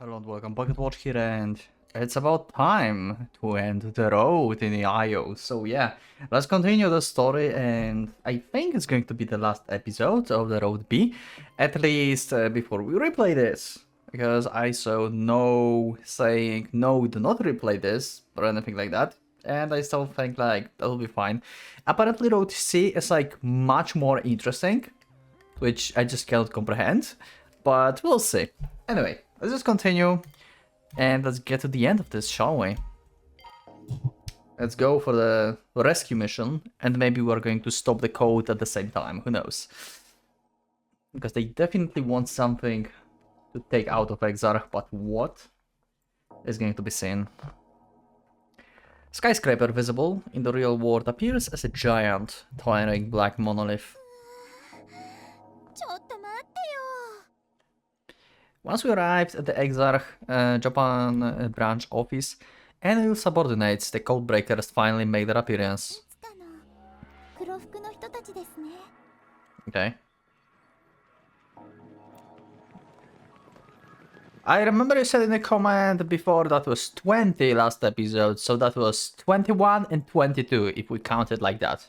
Hello and welcome, PocketWatch here, and it's about time to end the road in the IO. So yeah, let's continue the story, and I think it's going to be the last episode of the Road B, at least before we replay this, because I saw no saying no, do not replay this or anything like that, and I still think like that'll be fine. Apparently Road C is like much more interesting, which I just cannot comprehend, but we'll see. Anyway, let's just continue, and let's get to the end of this, shall we? Let's go for the rescue mission, and maybe we're going to stop the code at the same time, who knows? Because they definitely want something to take out of Exarch, but what is going to be seen? Skyscraper visible in the real world appears as a giant, towering black monolith. Once we arrived at the Exarch Japan branch office, Enel subordinates, the codebreakers, finally make their appearance. Okay. I remember you said in the comment before that was 20 last episode, so that was 21 and 22 if we count it like that.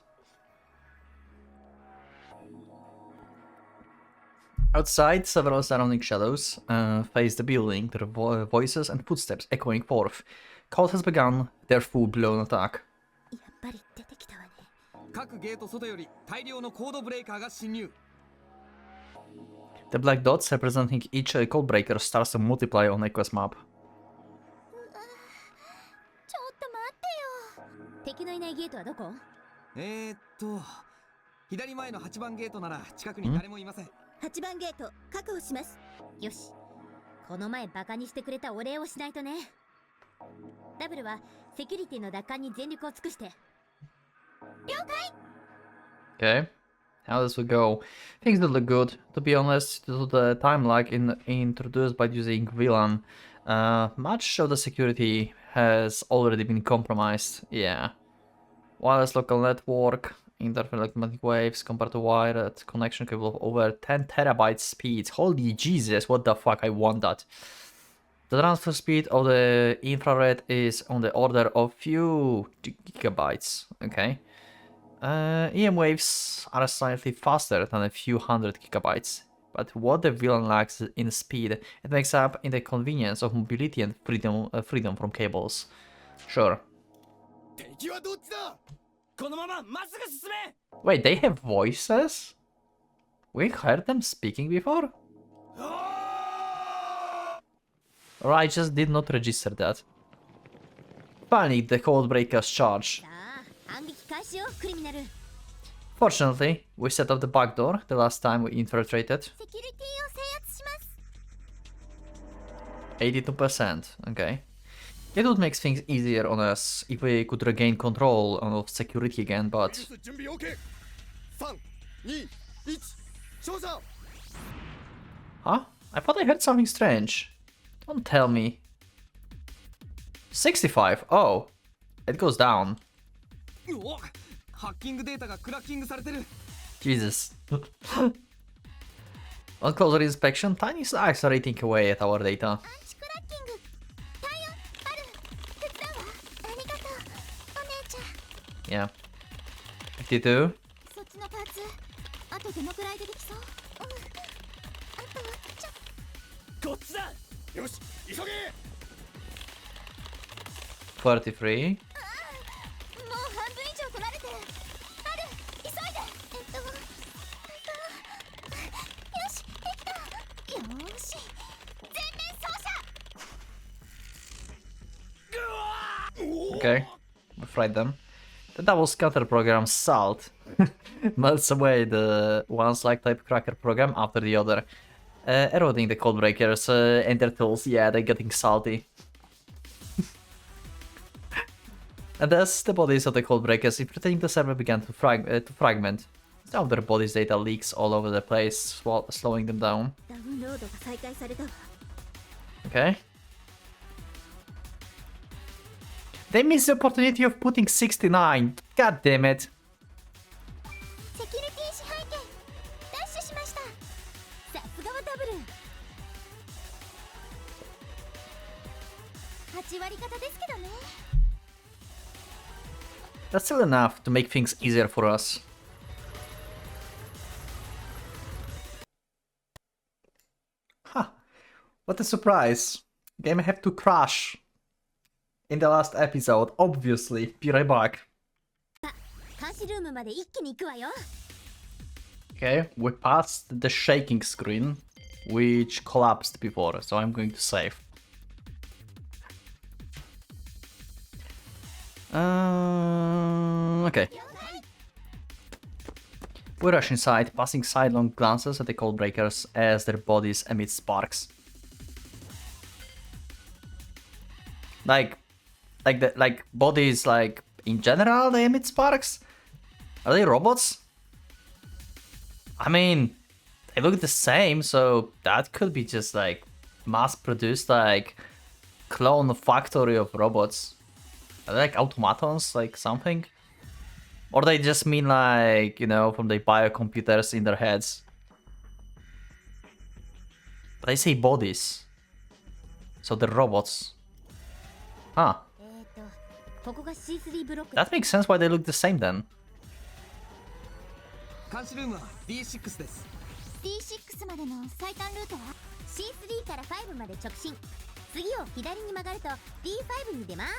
Outside, several surrounding shadows face the building, their voices and footsteps echoing forth. Code has begun their full-blown attack. The black dots representing each codebreaker starts to multiply on Echo's map. Okay, how this will go? Things that look good. To be honest, due to the time lag introduced by using VLAN, much of the security has already been compromised. Yeah. Wireless local network, interferoelectromagnetic waves compared to wired connection capable of over 10 terabytes speed. Holy Jesus, what the fuck, I want that. The transfer speed of the infrared is on the order of few gigabytes. Okay. EM waves are slightly faster than a few hundred gigabytes, but what the VLAN lacks in speed, it makes up in the convenience of mobility and freedom from cables. Sure. Wait, they have voices? We heard them speaking before? Or I just did not register that. Finally, the codebreakers charge. Fortunately, we set up the back door the last time we infiltrated. 82%, okay. It would make things easier on us if we could regain control of security again, but... Huh? I thought I heard something strange. Don't tell me. 65, oh. It goes down. Jesus. On closer inspection, tiny slacks are eating away at our data. Yeah. 52. 43. 'Kay, we fried them. The double scatter program SALT melts away the one slag type cracker program after the other, eroding the codebreakers and their tools. Yeah, they're getting salty. And as the bodies of the codebreakers infiltrating the server began to fragment, some of their bodies' data leaks all over the place, slowing them down. Okay. They missed the opportunity of putting 69. God damn it. That's still enough to make things easier for us. Huh. What a surprise. Game had to crash in the last episode, obviously. Be right back. Okay, we passed the shaking screen, which collapsed before, so I'm going to save. Okay. We rush inside, passing sidelong glances at the code breakers as their bodies emit sparks. Like bodies, like in general, they emit sparks. Are they robots? I mean, they look the same, so that could be just like mass-produced, like clone factory of robots. Are they like automatons, like something? Or they just mean like, you know, from the biocomputers in their heads. But they say bodies. So they're robots. Huh. That makes sense why they look the same then. D6 までの最短ルートは C3 から5まで直進。次を左に曲がると D5 に出ます。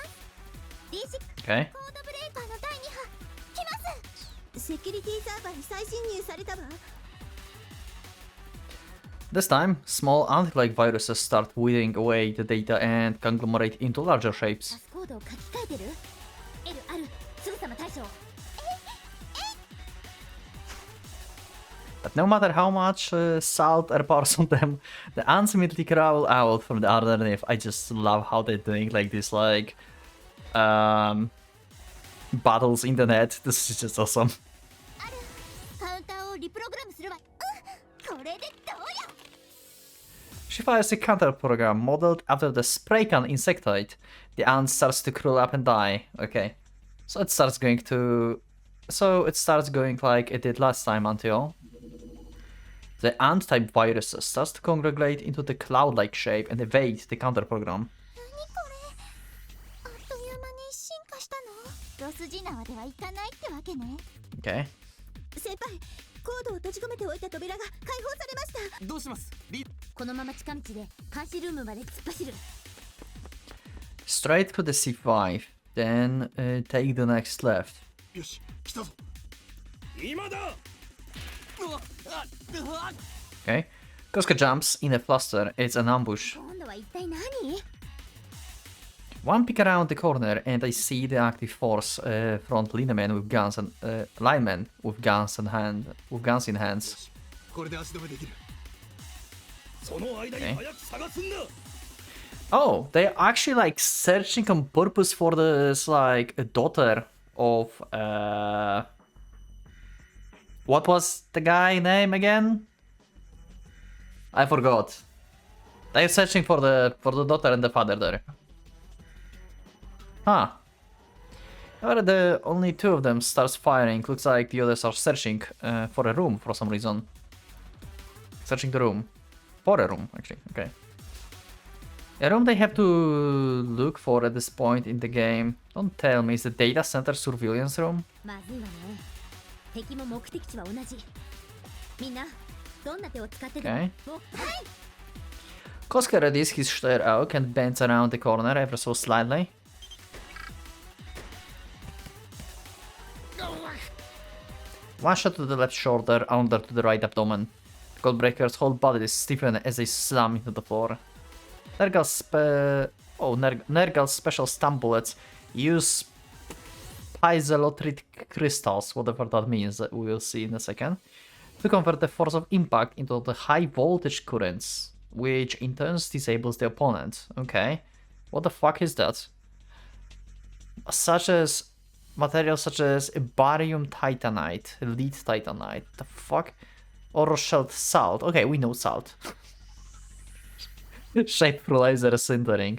D6 Okay. コードブレーカーの第2波来ます。セキュリティサーバーに再侵入されたわ。This time, small ant-like viruses start weeding away the data and conglomerate into larger shapes. パスコードを書き換えてる ?L ある。すぐさま対処。But no matter how much salt or pours on them, the ants immediately crawl out from the underneath. I just love how they're doing like this, like battles in the net. This is just awesome. カウンターをリプログラムするわ。これでどうよ。 She fires a counter program modeled after the spray can insectoid. The ant starts to curl up and die. Okay, so it starts going like it did last time until the ant-type virus starts to congregate into the cloud-like shape and evade the counter program. あっという間に進化したの？ロスジナワではいかないってわけね。 Okay. 先輩、コードを閉じ込めておいた扉が開放されました。どうします？このまま近道で監視ルームまで突っ走る。 Straight to the C5, then take the next left. よし、来たぞ。今だ。Okay. Koska jumps in a fluster. It's an ambush. 今度は一体何？ One peek around the corner and I see the active force front linemen with guns and linemen with guns in hands. これで足止めできる。その間に早く探すんだ。 Oh, they're actually like searching on purpose for this like a daughter of what was the guy name again? I forgot. They're searching for the daughter and the father there. Huh. However, the only two of them starts firing. Looks like the others are searching for a room for some reason. Searching the room. For a room, actually. Okay. A room they have to look for at this point in the game. Don't tell me, it's the data center surveillance room? まずいわね。敵も目的地は同じ。みんな、どんな手を使ってでも。 Okay. はい。 Koska readies his Steyr Oak and bends around the corner ever so slightly. One shot to the left shoulder, another to the right abdomen. The Codebreaker's whole body is stiffened as they slam into the floor. Nergal's special stun bullets use piezoelectric crystals, whatever that means, we will see in a second, to convert the force of impact into the high voltage currents, which in turn disables the opponent. Okay, what the fuck is that? Materials such as barium titanite, lead titanite, the fuck? Or Rochelle salt. Okay, we know salt. Shaped through laser sintering.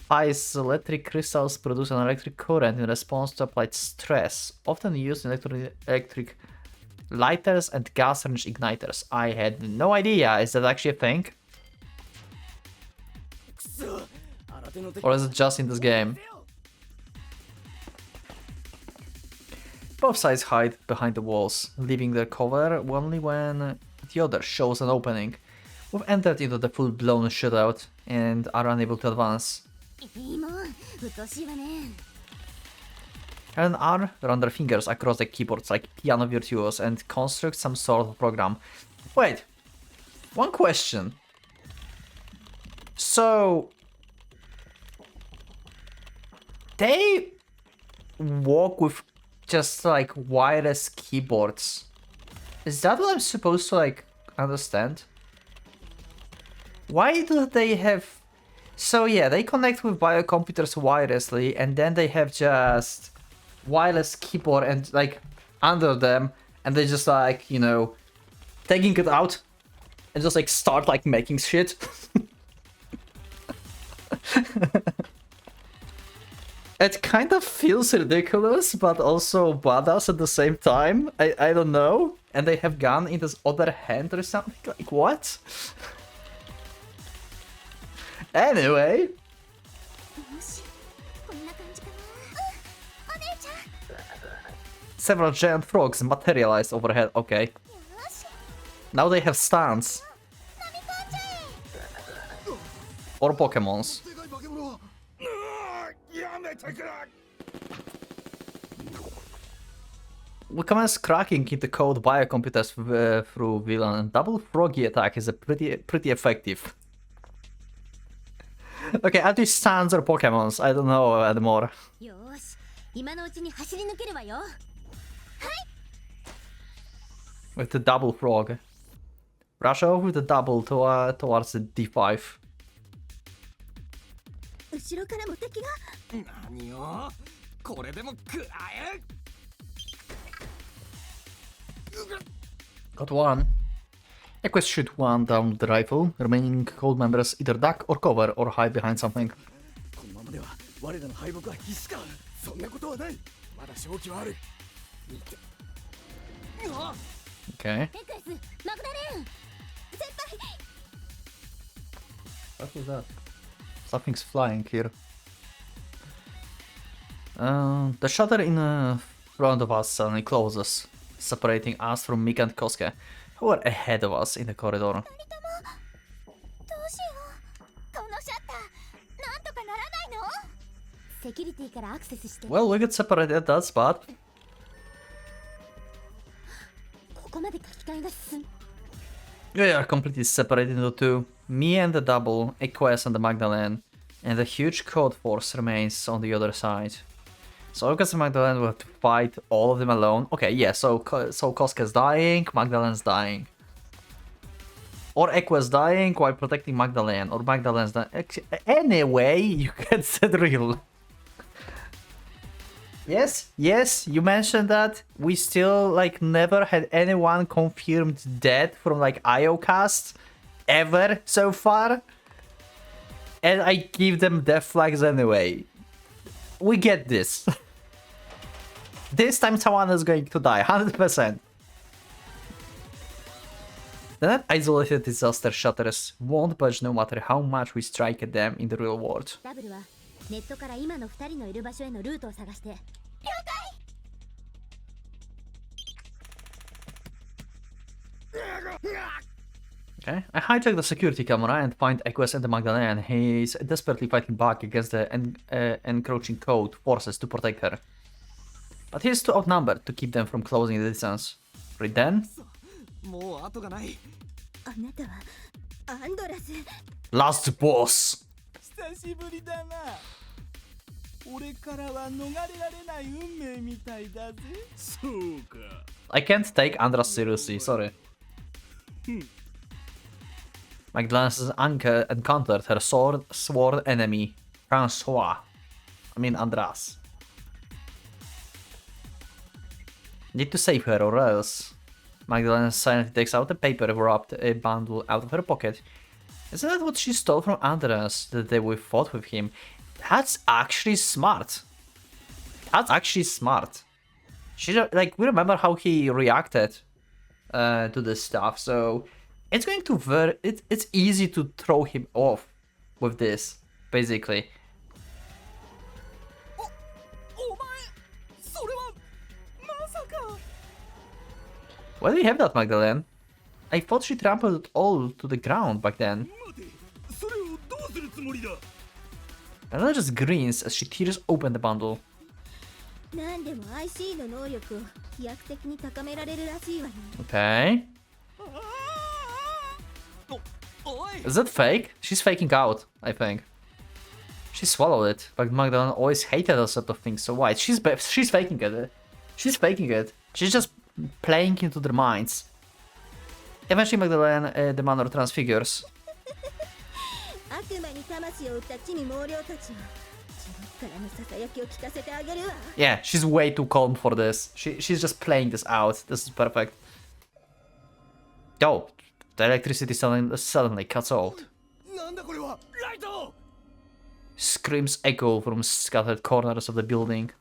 Piezoelectric crystals produce an electric current in response to applied stress, often used in electric lighters and gas range igniters. I had no idea. Is that actually a thing? Or is it just in this game? Both sides hide behind the walls, leaving their cover only when the other shows an opening. We've entered into the full-blown shootout and are unable to advance. いいもんうとしいわね and R run their fingers across the keyboards like piano virtuos and construct some sort of program. Wait, one question. So they walk with just like wireless keyboards. Is that what I'm supposed to like understand? Why do they have... So yeah, they connect with biocomputers wirelessly and then they have just wireless keyboard and like under them and they just like, you know, taking it out and just like start like making shit. It kind of feels ridiculous but also badass at the same time. I don't know. And they have gun in this other hand or something. Like what? Anyway. よしこんな感じかなお姉ちゃん Several giant frogs materialized overhead. Okay. よし Now they have stance. 飲み込んじゃえ Or Pokemons. でかい化け物はやめてくれ We commence cracking into code biocomputers through villain and double froggy attack is a pretty effective. Okay, are these stands or Pokemons? I don't know anymore. よし今のうちに走り抜けるわよ With the double frog. Rush over with the double towards the D5. 後ろからも敵が何よこれでも食らえ Got one. Equus shoot one down with the rifle. Remaining code members either duck or cover or hide behind something. このままでは我らの敗北は必至かそんなことはないまだ勝機はある見て Okay. エクスマクダレン先輩 What was that? Something's flying here. The shutter in front of us suddenly closes, separating us from Mika and Kosuke, who are ahead of us in the corridor. どうしようこのシャッターなんとかならないのセキュリティからアクセスして Well, we got separated at that spot. ここまで書き換えが進ん We are completely separated into two. Me and the double, Equus and the Magdalene, and the huge code force remains on the other side. So Equus and Magdalene will have to fight all of them alone. Okay, yeah, so Kosuke's dying, Magdalene's dying. Or Equus dying while protecting Magdalene, or Magdalene's dying. Anyway, you get that real. Yes, you mentioned that. We still, like, never had anyone confirmed dead from, like, IOcast ever so far. And I give them death flags anyway. We get this. This time someone is going to die, 100%. The net isolated disaster shutters won't budge no matter how much we strike at them in the real world. ダブルはネットから今の2人のいる場所へのルートを探して了解 Okay, I hijack the security camera and find Equus and the Magdalene. He's desperately fighting back against the encroaching code forces to protect her. But he's too outnumbered to keep them from closing the distance. Right then, もう後がないあなたはアンドラス last boss! 久しぶりだな俺からは逃れられない運命みたいだぜそうか I can't take Andras seriously, sorry. Magdalene has encountered her sworn enemy, Andras. Need to save her or else. Magdalene silently takes out a paper wrapped a bundle out of her pocket. Isn't that what she stole from Andras the day we fought with him? That's actually smart. That's actually smart. She like we remember how he reacted to this stuff, so it's going to it's easy to throw him off with this basically. Why do you have that, Magdalene? I thought she trampled it all to the ground back then. 待て、それをどうするつもりだ。 Magdalene just grins as she tears open the bundle. 何でも IC の能力を飛躍的に高められるらしいわね。 Okay. おい。 Is that fake? She's faking out, I think. She swallowed it, but Magdalene always hated those sort of things, so why? She's faking it. She's faking it. She's just playing into their minds. Eventually Magdalene, the manor transfigures. 悪魔に魂を売った地味猛量たちを地獄からのささやきを聞かせてあげるわ。 Yeah, she's way too calm for this. She's just playing this out. This is perfect. Oh, the electricity suddenly cuts out. なんだこれは。ライト。 Screams echo from scattered corners of the building.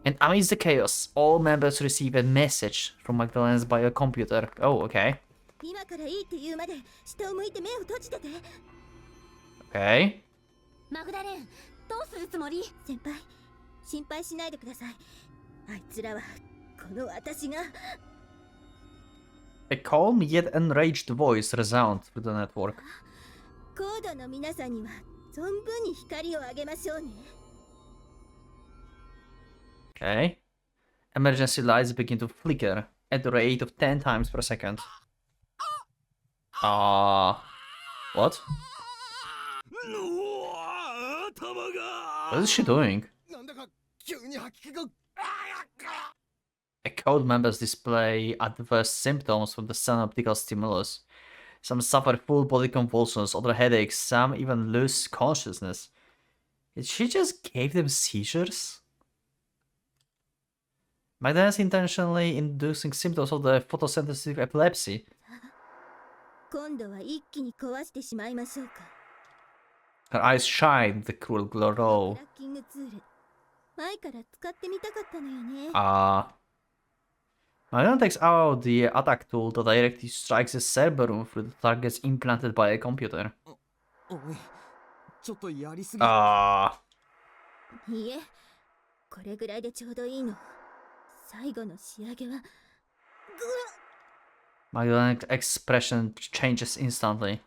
And amidst the chaos, all members receive a message from Magdalene's biocomputer. Oh, okay. 今からいいって言うまで下を向いて目を閉じてて。 Okay. マグダレン、どうするつもり？先輩、心配しないでください。あいつらはこの私が。 A calm yet enraged voice resounds through the network. コードの皆さんには存分に光をあげましょうね。 Okay. Emergency lights begin to flicker at the rate of 10 times per second. What? うわ、頭が。 What is she doing? なんだか急に吐き気が。 A code members display adverse symptoms from the synaptical stimulus. Some suffer full body convulsions, other headaches, some even lose consciousness. Did she just gave them seizures? Magdalene's intentionally inducing symptoms of the photosynthetic epilepsy. 今度は一気に壊してしまいましょうか。 Her eyes shine with the cruel glow. ラッキングツール、前から使ってみたかったのよね。 Magdalene takes out the attack tool that directly strikes the cerebrum through the targets implanted by a computer. おい、ちょっとやりすぎ。いいえ、これぐらいでちょうどいいの。最後の仕上げは。Magdalene's expression changes instantly.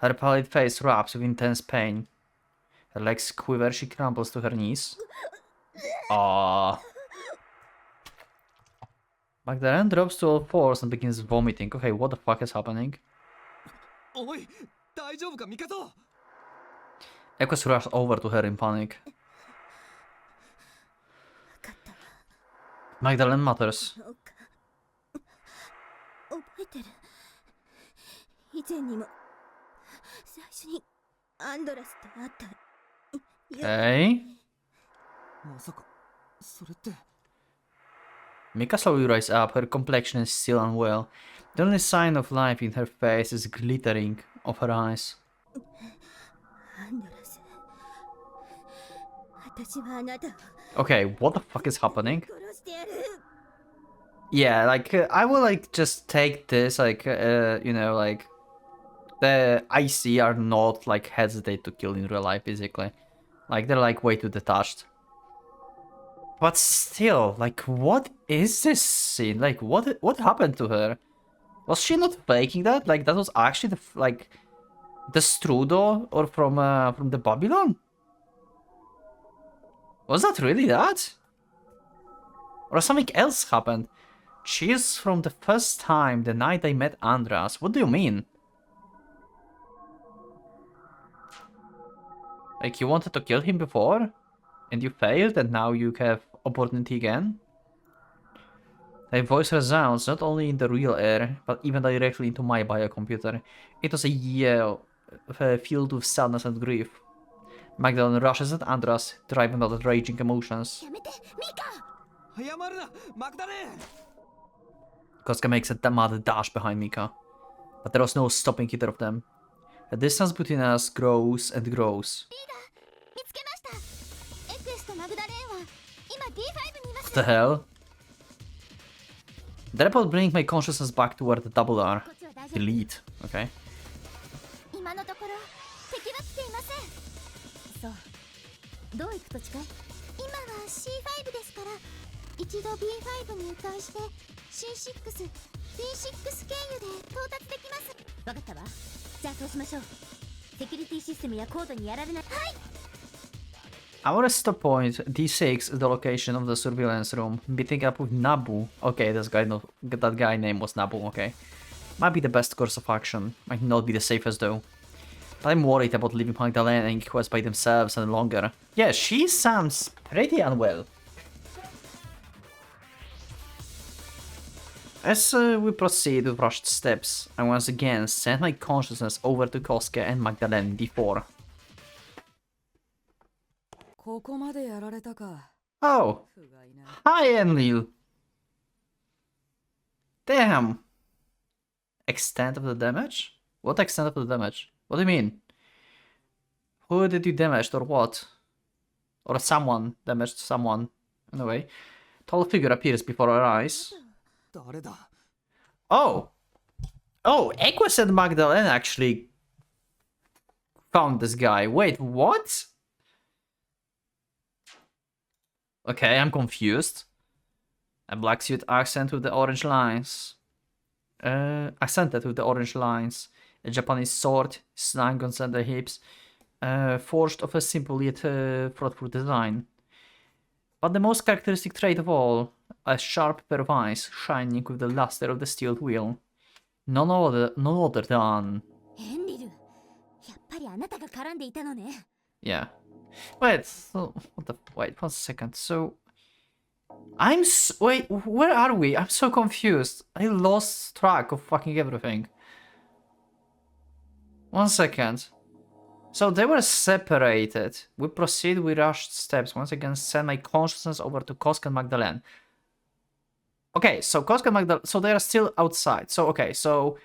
Her pallid face wraps with intense pain. Her legs quiver, she crumbles to her knees. Magdalene drops to all fours and begins vomiting. Okay, what the fuck is happening? おい、大丈夫か、ミカト。 Echoes rush over to her in panic. 分かったわ。 Magdalene mutters. そうか。覚えてる。以前にも最初にアンドラスと会った。 Okay. まさか、それって。 Mika slowly rises up, her complexion is still unwell. The only sign of life in her face is glittering of her eyes. アンドラス、私はあなたを Okay, what the fuck is happening? 殺してやる。 Yeah, like, I will, like, just take this, like, you know, like, the IC are not, like, hesitate to kill in real life, basically. Like, they're, like, way too detached. But still, like, what is this scene? Like, what happened to her? Was she not faking that? Like, that was actually the, like, the Strudo or from the Babylon? Was that really that? Or something else happened? She is from the first time, the night I met Andras. What do you mean? Like, you wanted to kill him before? And you failed, and now you have opportunity again? Her voice resounds not only in the real air, but even directly into my biocomputer. It was a yell filled with sadness and grief. Magdalene rushes at Andras, driven by the raging emotions. やめて、ミカ。謝るな、マクダレン。 Koska makes a mad dash behind Mika, but there was no stopping either of them. The distance between us grows and grows. 見つけました。X とマグダレーンは今 D5 にいます。 What the hell? The report brings my consciousness back to where the double R. こっちは大丈夫。 Delete. Okay. 今のところ敵は来ていません。そう。どう行くと近い？今は C5 ですから一度 B5 に迂回して C6、D6 経由で到達できます。わかったわ。じゃあそうしましょう。セキュリティシステムやコードにやられない。はい。 Our stop point, D6, is the location of the surveillance room. Meeting up with Nabu. Okay, that guy name was Nabu, okay. Might be the best course of action. Might not be the safest though. But I'm worried about leaving Magdalena and Quest by themselves any longer. Yeah, she sounds pretty unwell. As we proceed with rushed steps, I once again send my consciousness over to Kosuke and Magdalena before. Oh! Hi, Enlil! Damn! Extent of the damage? What extent of the damage? What do you mean? Who did you damage or what? Or someone damaged someone. Anyway, tall figure appears before our eyes. Oh! Oh, Equus and Magdalena actually found this guy. Wait, what? Okay, I'm confused. A black suit accent with the orange lines. Accented with the orange lines. A Japanese sword, slung on center hips. Forged of a simple yet thoughtful design. But the most characteristic trait of all, a sharp pair of eyes shining with the luster of the steel wheel. None other than... エンリル、やっぱりあなたが絡んでいたのね。 Yeah. Wait, so, wait, 1 second, so... wait, where are we? I'm so confused. I lost track of fucking everything. 1 second. So they were separated. We proceed with rushed steps. Once again, send my consciousness over to Kosuke and Magdalena. Okay, so Kosuke and Magdalena, so they are still outside. So, okay, so...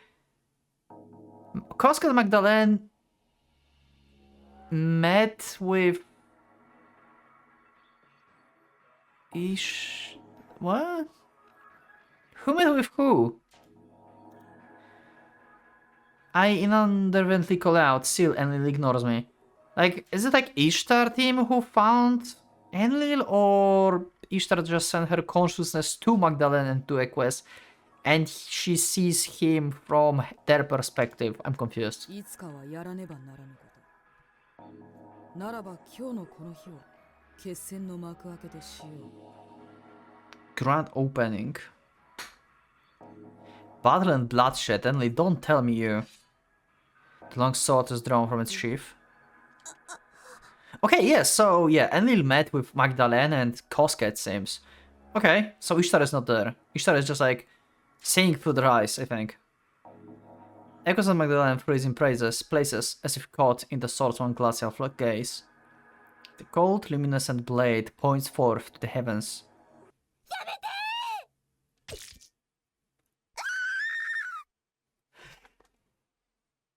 Kosuke and Magdalena met with... What? Who met with who? I inadvertently call out, still Enlil ignores me. Like, is it like Ishtar team who found Enlil, or Ishtar just sent her consciousness to Magdalena and to Equus, and she sees him from their perspective? I'm confused. Grand opening. Battle and bloodshed, Enlil, don't tell me you. The long sword is drawn from its sheath. Okay, yeah, so yeah, Enlil met with Magdalena and Kosuke, it seems. Okay, so Ishtar is not there. Ishtar is just like seeing through their eyes, I think. Echoes and Magdalena freeze in places as if caught in the sword's one glacial gaze. The cold, luminescent blade points forth to the heavens.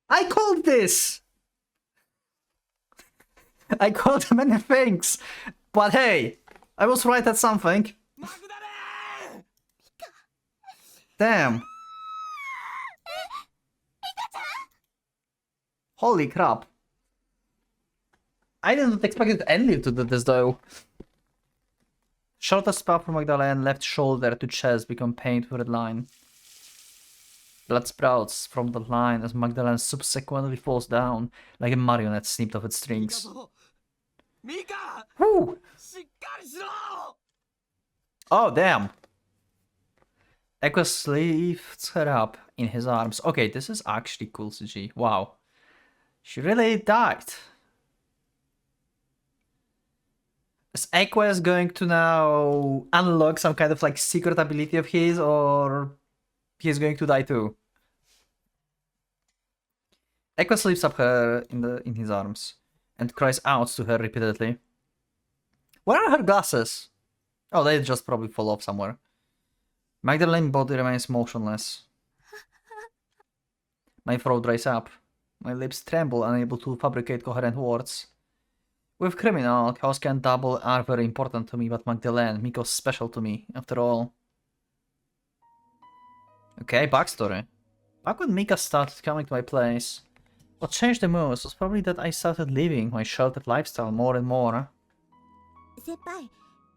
I called this! I called many things, but hey, I was right at something. Damn. Holy crap. I didn't expect Enlil to do this though. Shortest path from Magdalena, left shoulder to chest become painted with red line. Blood sprouts from the line as Magdalena subsequently falls down like a marionette snipped off its strings. Woo! Oh, damn. Equus lifts her up in his arms. Okay, this is actually cool CG. Wow. She really died. Is Equus going to now unlock some kind of like secret ability of his, or he's going to die too? Equus lifts up her in his arms and cries out to her repeatedly. Where are her glasses? Oh, they just probably fall off somewhere. Magdalene's body remains motionless. My throat dries up. My lips tremble, unable to fabricate coherent words. With criminal, Kosuke and Double are very important to me, but Magdalena, Miko's special to me, after all. Okay, backstory. Back when Mika started coming to my place, what changed the most was probably that I started living my sheltered lifestyle more and more. 先輩、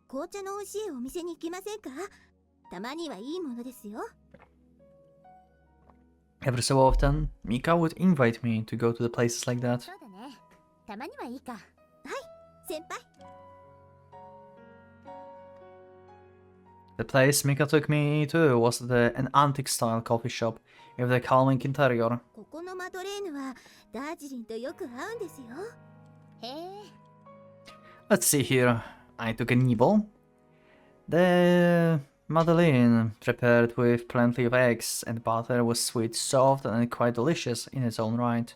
紅茶の美味しいお店に行きませんか？たまにはいいものですよ。 Every so often, Mika would invite me to go to the places like that. そうだね。たまにはいいか。はい、先輩。 The place Mika took me to was an antique-style coffee shop with a calming interior. ここのマドレーヌはダージリンとよく合うんですよ。へえ。 Let's see here. I took a nibble. The Madeleine, prepared with plenty of eggs and butter, was sweet, soft, and quite delicious in its own right.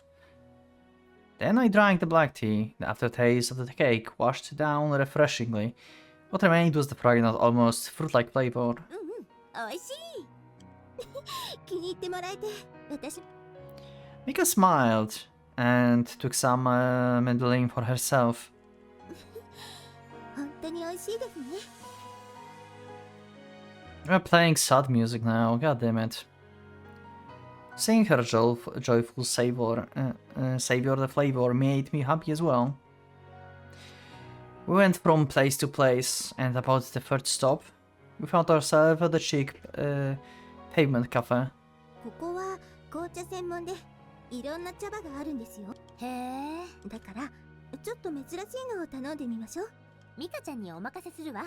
Then I drank the black tea. The aftertaste of the cake washed down refreshingly. What remained was the fragrant, almost fruit-like flavor. 美味しい。気に入ってもらえて、私。 Mika smiled and took some Madeleine for herself. 本当に美味しいですね。 We're playing sad music now, god damn it. Seeing her joyful savor the flavor made me happy as well. We went from place to place, and about the third stop, we found ourselves at the chic pavement cafe. ここは紅茶専門でいろんな茶葉があるんですよ。へえ。だからちょっと珍しいのを頼んでみましょう。ミカちゃんにお任せするわ。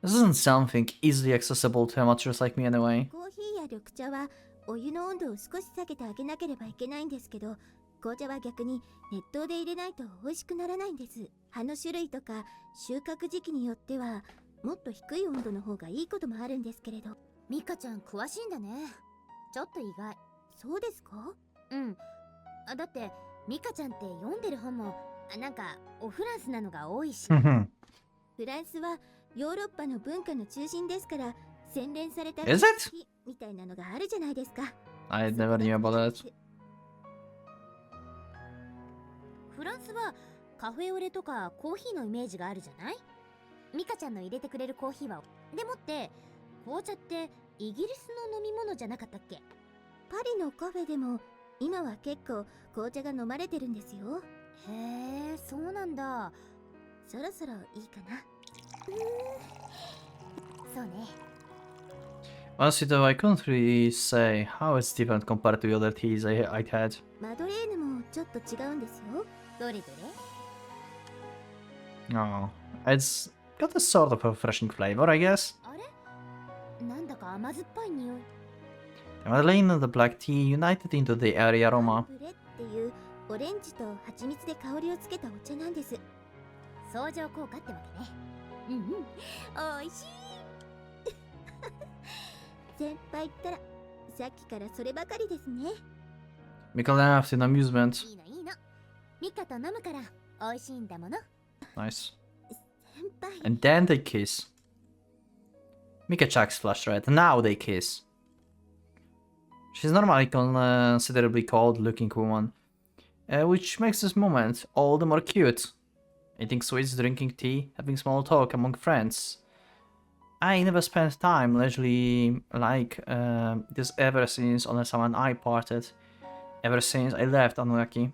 This isn't something easily accessible to amateurs like me anyway. コーヒーや緑茶はお湯の温度を少し下げてあげなければいけないんですけど、紅茶は逆に熱湯で入れないと美味しくならないんです。葉の種類とか収穫時期によってはもっと低い温度の方がいいこともあるんですけれど。ミカちゃん詳しいんだね。ちょっと意外。そうですか？うん。だってミカちゃんって読んでる本もなんかオフランスなのが多いし。フランスはヨーロッパの文化の中心ですから、洗練された Is it? みたいなのがあるじゃないですか。 I never knew about that. フランスはカフェオレとかコーヒーのイメージがあるじゃない？ミカちゃんの入れてくれるコーヒーは。でもって紅茶ってイギリスの飲み物じゃなかったっけ？パリのカフェでも今は結構紅茶が飲まれてるんですよ。へえ、そうなんだ。そろそろいいかな。そうね。 Honestly though, I couldn't really say how it's different compared to the other teas I'd had. マドレーヌもちょっと違うんですよ。どれどれ？ Oh, it's got a sort of refreshing flavor, I guess. あれ？なんだか甘酸っぱい匂い。 The Madeleine and the black tea united into the airy aroma. ブレっていうオレンジと蜂蜜で香りをつけたお茶なんです。相乗効果ってわけね。うんうん、おいしい。先輩ったらさっきからそればかりですね。 Mika laughed in amusement. いいのいいの。ミカと飲むからおいしいんだもの。 Nice. 先輩。 And then they kiss. Mika checks flushed red. Now they kiss. She's normally considerably cold-looking woman, which makes this moment all the more cute. Eating sweets, drinking tea, having small talk among friends. I never spent time leisurely like this ever since Onesa and I parted. Ever since I left Anunnaki.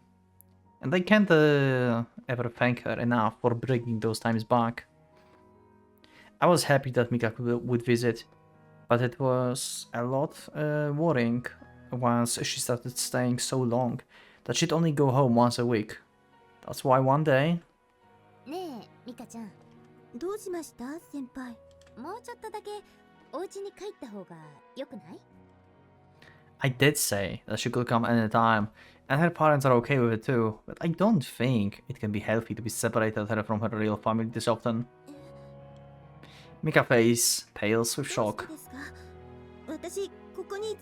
And I can't ever thank her enough for bringing those times back. I was happy that Mika would visit, but it was a lot worrying once she started staying so long that she'd only go home once a week. That's why one day... ねえ、ミカちゃん。どうしました、先輩？もうちょっとだけお家に帰った方が良くない？ I did say that she could come anytime, and her parents are okay with it too, but I don't think it can be healthy to be separated from her real family this often. Mika's face pales with shock. 私ここに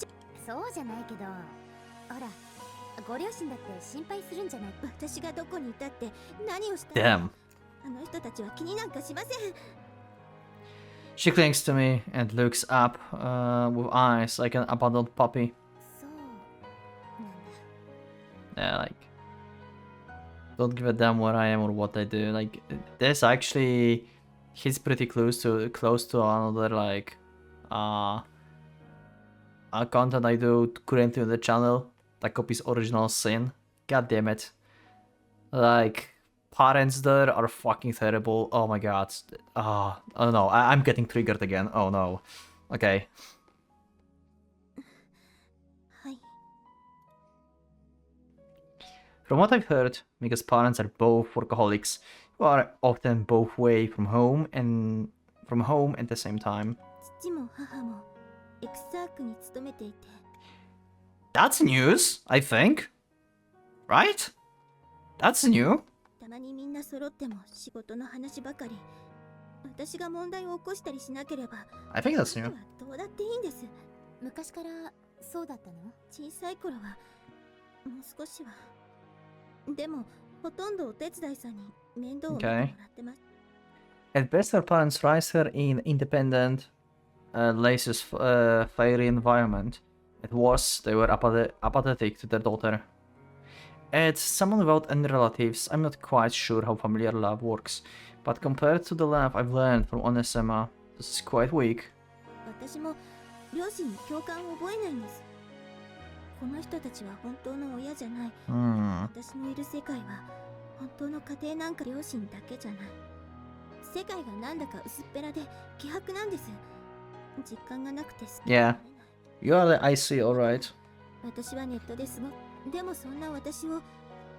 そうじゃないけど、ほら、ご両親だって心配するんじゃない？私がどこにいたって何をしたら？ Damn. あの人たちは気になんかしません。 She clings to me and looks up with eyes like an abandoned puppy. そうなんだ。 Yeah, like, don't give a damn where I am or what I do. Like, this actually hits pretty close to another like content I do currently on the channel that copies original sin. God damn it. Like, parents there are fucking terrible. Oh my god. Oh no, I'm getting triggered again. Oh no. Okay. はい。 From what I've heard, Mika's parents are both workaholics who are often both away from home at the same time. 父も母もエクサークに勤めていて、 That's news, I think. Right? That's new. たまにみんな揃っても仕事の話ばかり。私が問題を起こしたりしなければ、 I think that's new. はどうだっていいんです。昔からそうだったの？小さい頃はもう少しは。でもほとんどお手伝いさんに面倒を見てもらってます。At best, her parents raised her in independent, laissez-faire environment. At worst, they were apathetic to their daughter. As someone without any relatives, I'm not quite sure how familiar love works, but compared to the love I've learned from Onesema, this is quite weak. 私も両親に共感を覚えないんです。この人たちは本当の親じゃない。私のいる世界は本当の家庭なんか両親だけじゃない。世界がなんだか薄っぺらで希薄なんです。実感がなくて好き。Yeah, you are the IC, alright. 私はネットででもそんな私を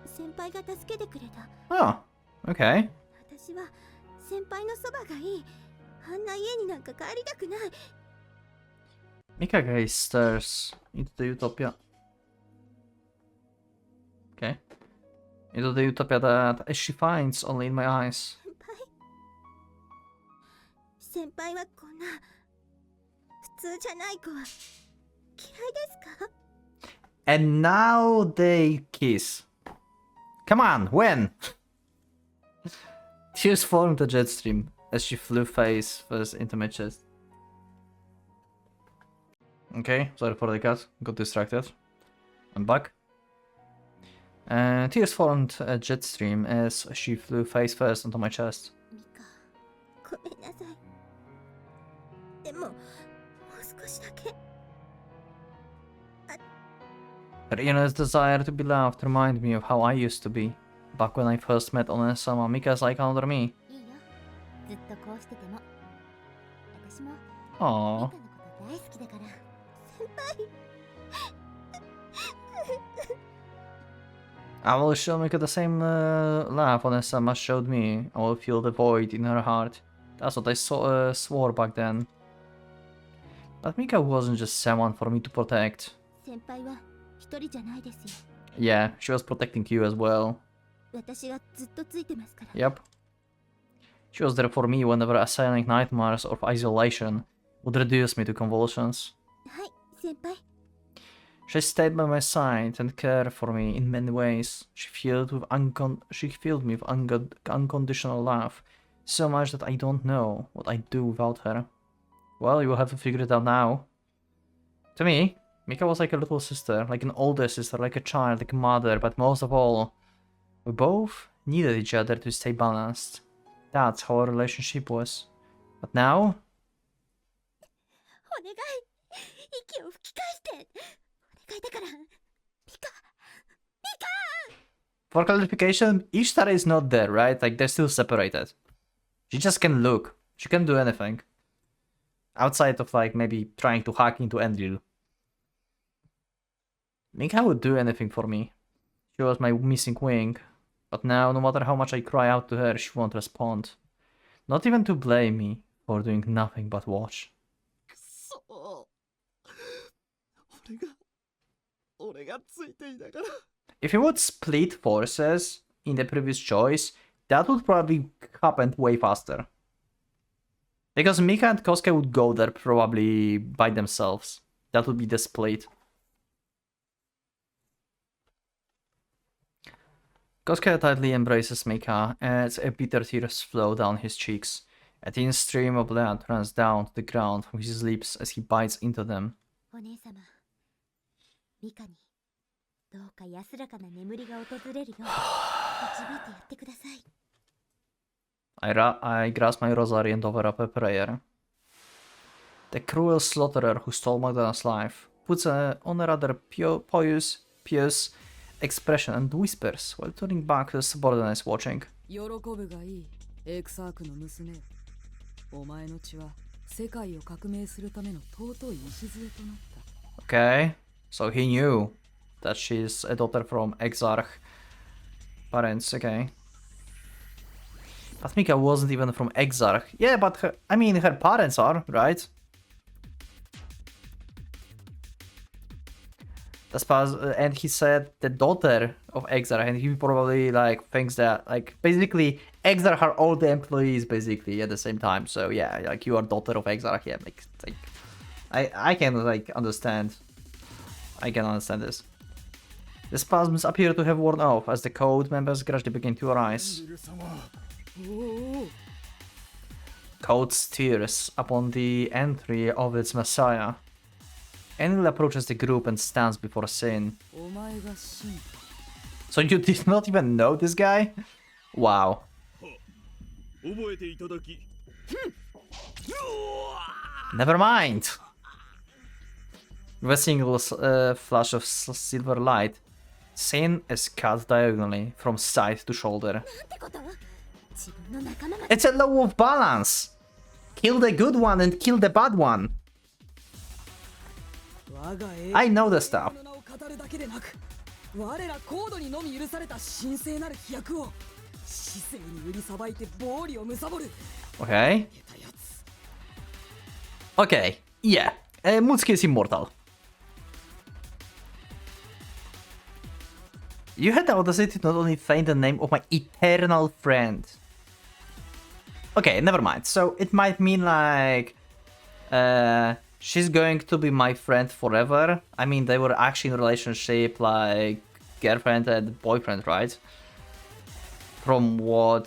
先輩が助けてくれた。Oh, okay. 私は先輩のそばがいい。あんな家になんか帰りたくない。Mika gaze stares into the utopia. Okay. Into the utopia that she finds only in my eyes. 先輩はこんな普通じゃない子は嫌いですか？ And now they kiss. Come on, when? Tears formed the jet stream as she flew face first into my chest. Okay, sorry for the cut. Got distracted. I'm back. Tears formed a jet stream as she flew face first into my chest. ミカ、ごめんなさい。でも、もう少しだけ。 Her inner desire to be loved reminded me of how I used to be. Back when I first met Onesama, Mika's like under me. いいよ。ずっとこうしてても。私もミ Aww. カのこと大好きだから。先輩。 I will show Mika the same love Onesama showed me. I will feel the void in her heart. That's what I swore back then. But Mika wasn't just someone for me to protect. 先輩は一人じゃないですよ。 Yeah, she was protecting you as well. 私がずっとついてますから。 Yep. She was there for me whenever assigning nightmares or isolation would reduce me to convulsions. はい、先輩。 She stayed by my side and cared for me in many ways. She filled me with unconditional love, so much that I don't know what I'd do without her. Well, you will have to figure it out now. To me, Mika was like a little sister, like an older sister, like a child, like a mother, but most of all, we both needed each other to stay balanced. That's how our relationship was. But now... お願い、息を吹き返して。お願いだから。ミカ、 For clarification, Ishtar is not there, right? Like, they're still separated. She just can look. She can't do anything. Outside of, like, maybe trying to hack into Enlil. Mika would do anything for me. She was my missing wing. But now, no matter how much I cry out to her, she won't respond. Not even to blame me for doing nothing but watch. くそ俺がついていながら If you would split forces in the previous choice, that would probably happen way faster. Because Mika and Kosuke would go there probably by themselves. That would be the split. Kosuke tightly embraces Mika as a bitter tears flow down his cheeks. A thin stream of blood runs down to the ground from his lips as he bites into them. お姉様、ミカにどうか安らかな眠りが訪れるよう導いてやってください。I grasp my rosary and offer up a prayer. The cruel slaughterer who stole Magdalena's life puts on a rather pious expression and whispers while turning back to the subordinates watching. 喜ぶがいい、エクサークの娘。お前の血は世界を革命するための尊い礎となった。Okay, so he knew that she's a daughter from Exarch parents, okay. But Mika wasn't even from Exarch. Yeah, but her, I mean, her parents are, right? And he said the daughter of Exarch, and he probably like thinks that like basically Exarch are all the employees basically at the same time. So yeah, like you are daughter of Exarch, yeah, like I can like understand. I can understand this. The spasms appear to have worn off as the code members gradually begin to arise. おお Code steers upon the entry of its messiah. Enlil approaches the group and stands before Sin. お前が神 So you did not even know this guy? Wow. 覚えていただき Never mind. With a single flash of silver light, Sin is cut diagonally from side to shoulder. なんてこと？自分の仲間が It's a law of balance. Kill the good one and kill the bad one. 我が栄 I know the stuff. の名を語るだけでなく、我らコードにのみ許された神聖なる飛躍を市政に売りさばいて暴利を貪る Okay. 下手やつ。 Okay. Yeah. Mutsuki is immortal. You had the audacity to not only feign the name of my eternal friend. Okay, never mind. So it might mean like she's going to be my friend forever. I mean, they were actually in a relationship like girlfriend and boyfriend, right? From what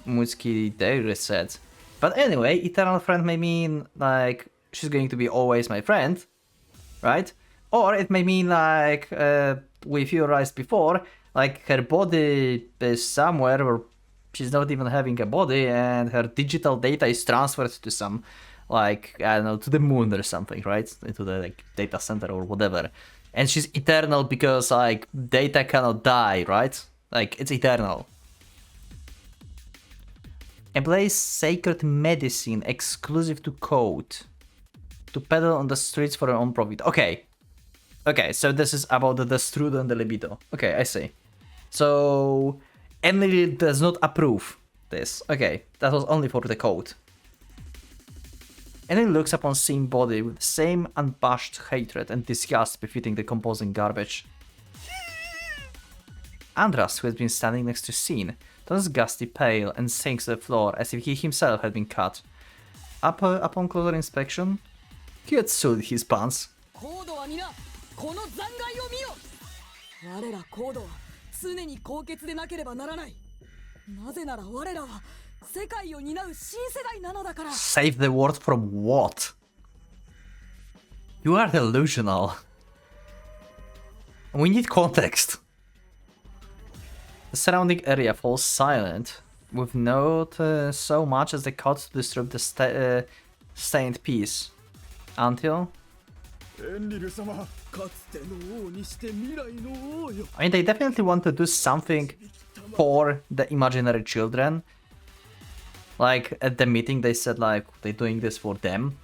Mutsuki Deiry said. But anyway, eternal friend may mean like she's going to be always my friend, right? Or it may mean like we theorized before, like her body is somewhere where she's not even having a body and her digital data is transferred to some, like, I don't know, to the moon or something, right? Into the like data center or whatever. And she's eternal because like data cannot die, right? Like it's eternal. Employs sacred medicine exclusive to code. To peddle on the streets for her own profit. Okay. Okay, so this is about the Destrudo and the libido. Okay, I see. So Emily does not approve this. Okay, that was only for the code. Emily looks upon Sin body with the same unabashed hatred and disgust befitting the composing garbage. Andras, who has been standing next to Sin, turns ghastly pale and sinks to the floor as if he himself had been cut. Upon closer inspection, he had soiled his pants. コードは皆この残骸を見よ。我らコードは常に高潔でなければならない。なぜなら我らは世界を担う新世代なのだから。 Save the world from what? You are delusional. We need context. The surrounding area falls silent, with not so much as the cuts to disturb the stained peace. Until... エンリル様かつての王にして未来の王よ I mean, they definitely want to do something for the imaginary children. Like, at the meeting they said, like, they're doing this for them.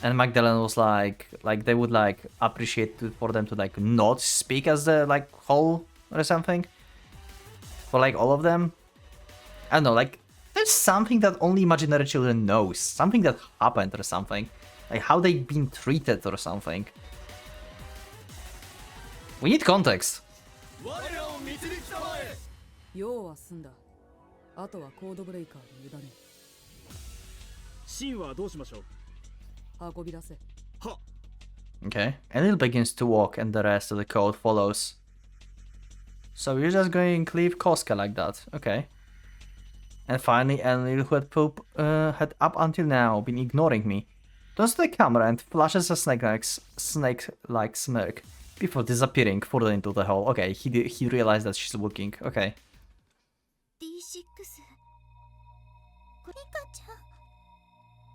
And Magdalene was like they would, like, appreciate it for them to, like, not speak as the, like, whole or something. For, like, all of them. I don't know, like, there's something that only imaginary children knows. Something that happened or something. Like, how they've been treated or something. We need context. 我らを導きたまえ用は済んだ。あとはコードブレイカーに委ね。シンはどうしましょう運び出せ。は Okay, Enlil begins to walk and the rest of the code follows. So you're just going to leave Koska like that, okay. And finally Enlil, who had up until now been ignoring me, turns to the camera and flashes a snake-like smirk before disappearing further into the hole. Okay, he realized that she's looking, okay. D6 ミカちゃん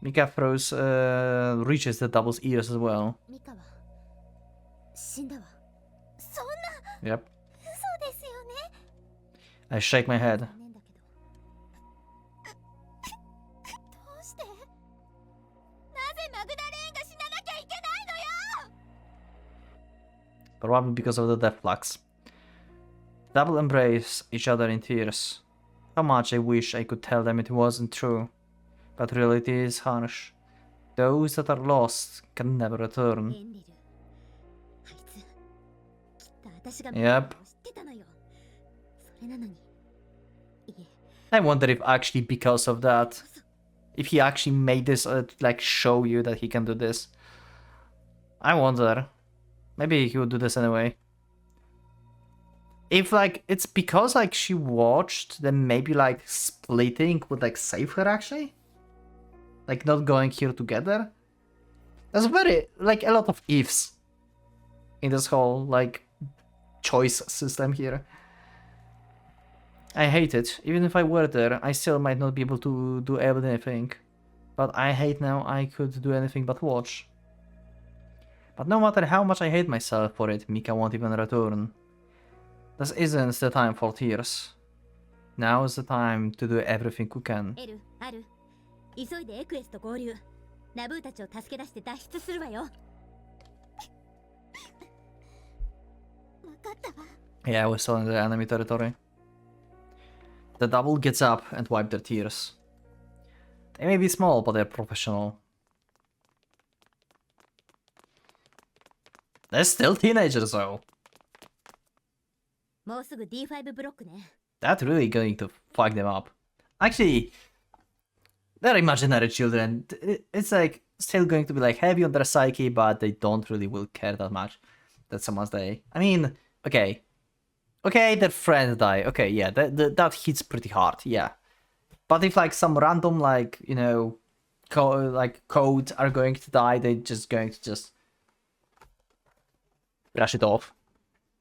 Mika throws, reaches the double's ears as well. ミカは死んだわそんな Yep. そうですよね。 I shake my head. 残念だけどどうして、なぜマグダレーンが死ななきゃいけないのよ。 Probably because of the death flux. Double embrace each other in tears. How much I wish I could tell them it wasn't true. But reality is harsh. Those that are lost can never エ return. ンリル、あいつきっと私が Yep. 知ってたのよ。それなのに、いえ、 I wonder if actually because of that, if he actually made this like show you that he can do this. I wonder. Maybe he would do this anyway. If like it's because like she watched, then maybe like splitting would like save her actually. Like not going here together. There's very like a lot of ifs in this whole like choice system here. I hate it. Even if I were there, I still might not be able to do anything. But I hate now I could do anything but watch. But no matter how much I hate myself for it, Mika won't even return. This isn't the time for tears. Now is the time to do everything we can. エル、ある、急いでエクエスと合流。ナブーたちを助け出して脱出するわよ。わかったわ。 Yeah, we're still in the enemy territory. The double gets up and wipe their tears. They may be small, but they're professional. They're still teenagers though. もうすぐ D5 ブロックね。 That's really going to fuck them up. Actually, they're imaginary children. It's like still going to be like heavy on their psyche, but they don't really will care that much that someone's day. I mean, okay. Okay, their friend die. Okay, yeah, that hits pretty hard, yeah. But if like some random like, you know, code are going to die, they're just going to just brush it off.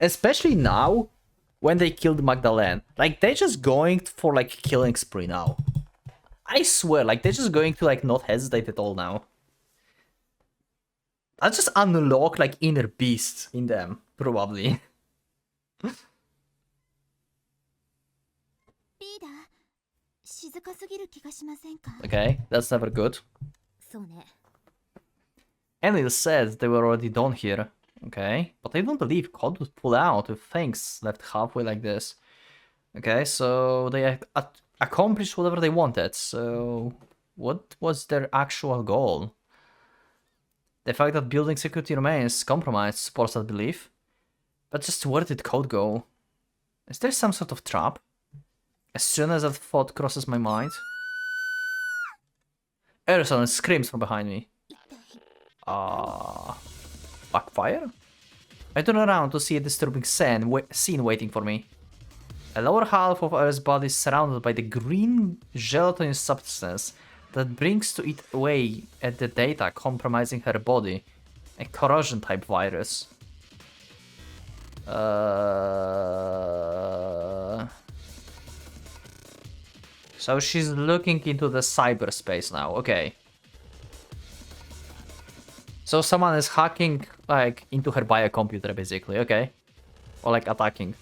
Especially now, when they killed Magdalene. Like, they're just going for like killing spree now. I swear, like, they're just going to like not hesitate at all now. I'll just unlock like inner beast in them, probably. リーダー、静かすぎる気がしませんか。 Okay, that's never good. そうね。 Enlil said they were already done here. Okay, but I don't believe COD would pull out with things left halfway like this. Okay, so they accomplished whatever they wanted. So what was their actual goal? The fact that building security remains compromised supports that belief. But just where did COD go? Is there some sort of trap? As soon as that thought crosses my mind... Erison screams from behind me. Backfire? I turn around to see a disturbing scene waiting for me. A lower half of Earth's body is surrounded by the green gelatinous substance that brings to it away at the data, compromising her body. A corrosion-type virus. So she's looking into the cyberspace now, okay. So someone is hacking, like, into her biocomputer, basically, okay. Or, like, attacking.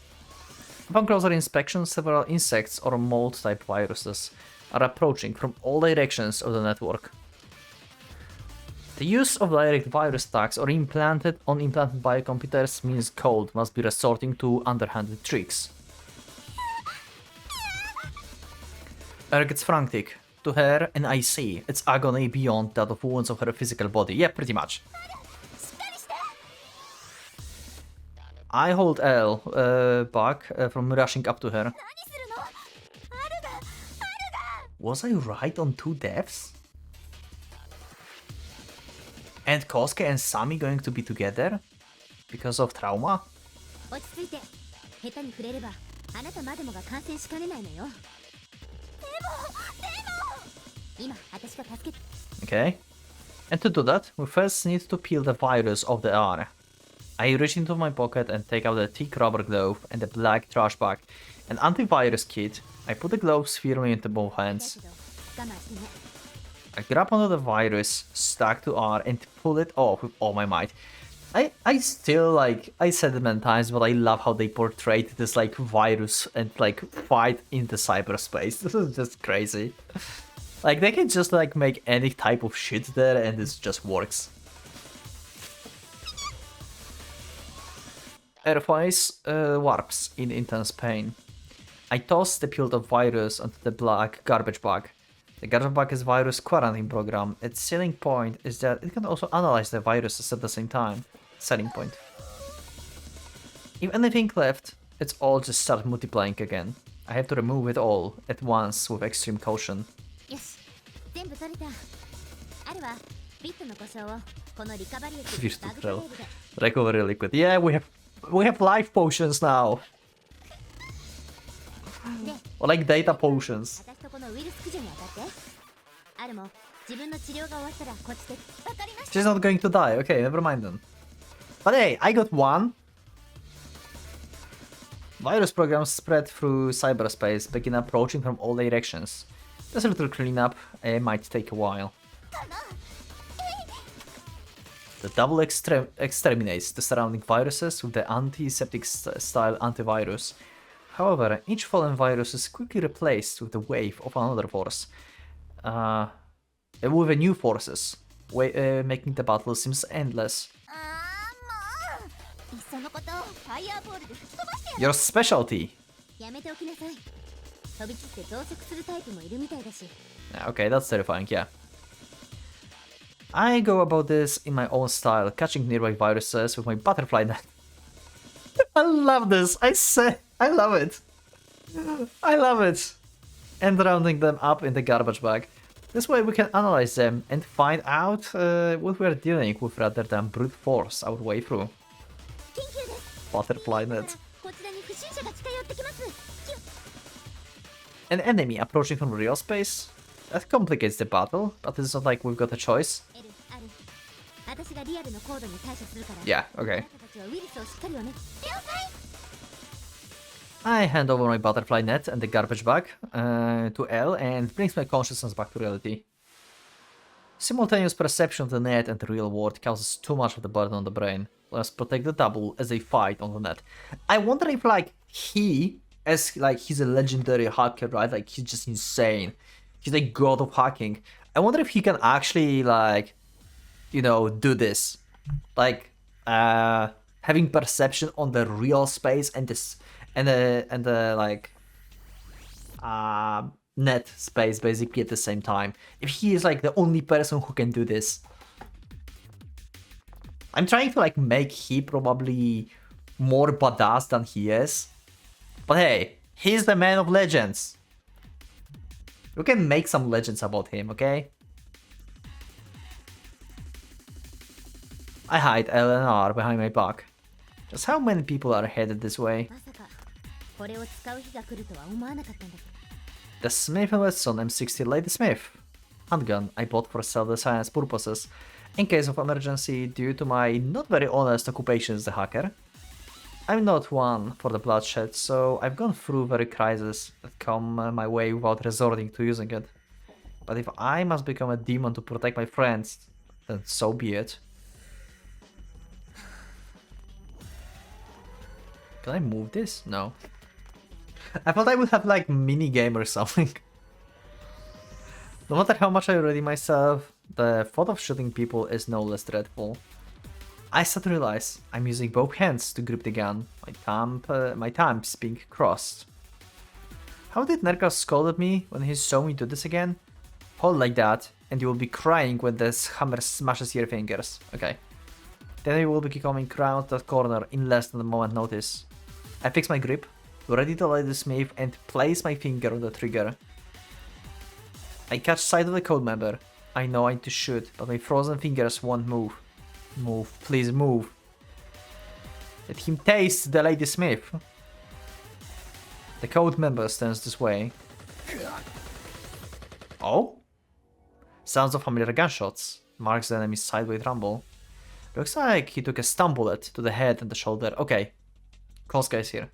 Upon closer inspection, several insects or mold-type viruses are approaching from all directions of the network. The use of direct virus attacks or unimplanted biocomputers means COD must be resorting to underhanded tricks. Er gets frantic. To her, and I see, it's agony beyond that of wounds of her physical body. Yeah, pretty much. I hold L back from rushing up to her. Was I right on 2 deaths? And Kosuke and Sami going to be together? Because of trauma? 落ち着いて。下手に触れれば、あなたまでもが感染しかねないのよ。今、私が助けて。Okay. And to do that, we first need to peel the virus off the R. I reach into my pocket and take out the thick rubber glove and the black trash bag. An antivirus kit. I put the gloves firmly into both だ hands. けど、我慢してね。I grab onto the virus, stuck to R, and pull it off with all my might. I still like, I said it many times, but I love how they portrayed this like virus and like fight in the cyberspace. This is just crazy. Like they can just like make any type of shit there and this just works. Airface warps in intense pain. I toss the peeled off virus onto the black garbage bag. The garbage bag is virus quarantine program. Its selling point is that it can also analyze the viruses at the same time. Selling point. If anything left, it's all just start multiplying again. I have to remove it all at once with extreme caution. よし、全部取れた。あるわ。ビットの故障をこのリカバリー液 Fierce バ to グトレ thrill. ールで。 Recovery liquid. Yeah, we have life potions now. で、 Or like data potions. 私とこのウイルス駆除に当たって。あるも自分の治療が終わったらこっちで。わかりました。 She's not going to die. Okay, never mind then. But hey, I got one. Virus programs spread through cyberspace, begin approaching from all directions. Just a little cleanup might take a while. The double exterminates the surrounding viruses with the antiseptic style antivirus. However, each fallen virus is quickly replaced with a wave of another force. With new forces, making the battle seems endless. ああもう。いっそのことファイヤーボールで吹き飛ばして Your specialty. やめておきなさい。飛び散って増殖するタイプもいるみたいだし。 Okay, that's terrifying, yeah. I go about this in my own style, catching nearby viruses with my butterfly net. I love this. I love it. I love it. And rounding them up in the garbage bag. This way we can analyze them and find out what we're dealing with rather than brute force our way through. 緊急です。 Butterfly net. こちらに不審者が近寄ってきます。 An enemy approaching from real space? That complicates the battle, but it's not like we've got a choice. エル、ある。私がリアルのコードに対処するから。 Yeah, あ okay. なたたちはウイルスをしっかりをね。了解。 I hand over my butterfly net and the garbage bag to L and brings my consciousness back to reality. Simultaneous perception of the net and the real world causes too much of the burden on the brain. Let's protect the double as they fight on the net. I wonder if like he's a legendary hacker, right? Like he's just insane. He's like god of hacking. I wonder if he can actually like, you know, do this. Like having perception on the real space and this and the like net space basically at the same time. If he is like the only person who can do this. I'm trying to like make he probably more badass than he is. But hey, he's the man of legends. We can make some legends about him, okay? I hide LNR behind my back. Just how many people are headed this way? まさかこれを使う日が来るとは思わなかったんだ。 The Smith & Wesson M60 Lady Smith. Handgun I bought for self-defense purposes, in case of emergency due to my not very honest occupation as a hacker. I'm not one for the bloodshed, so I've gone through very crises that come my way without resorting to using it. But if I must become a demon to protect my friends, then so be it. Can I move this? No. I thought I would have like mini game or something. No matter how much I ready myself, the thought of shooting people is no less dreadful. I start to realize I'm using both hands to grip the gun, my thumbs being crossed. How did Nerka scold at me when he saw me do this again? Hold like that, and you will be crying when this hammer smashes your fingers. Okay. Then we will be coming around that corner in less than a moment notice. I fix my grip, ready to light the smith and place my finger on the trigger. I catch sight of the code member. I know I need to shoot, but my frozen fingers won't move. Move, please move. Let him taste the Lady Smith. The code member stands this way. Oh? Sounds of familiar gunshots. Marks the enemy's sideways rumble. Looks like he took a stun bullet to the head and the shoulder. Okay. Close guys here.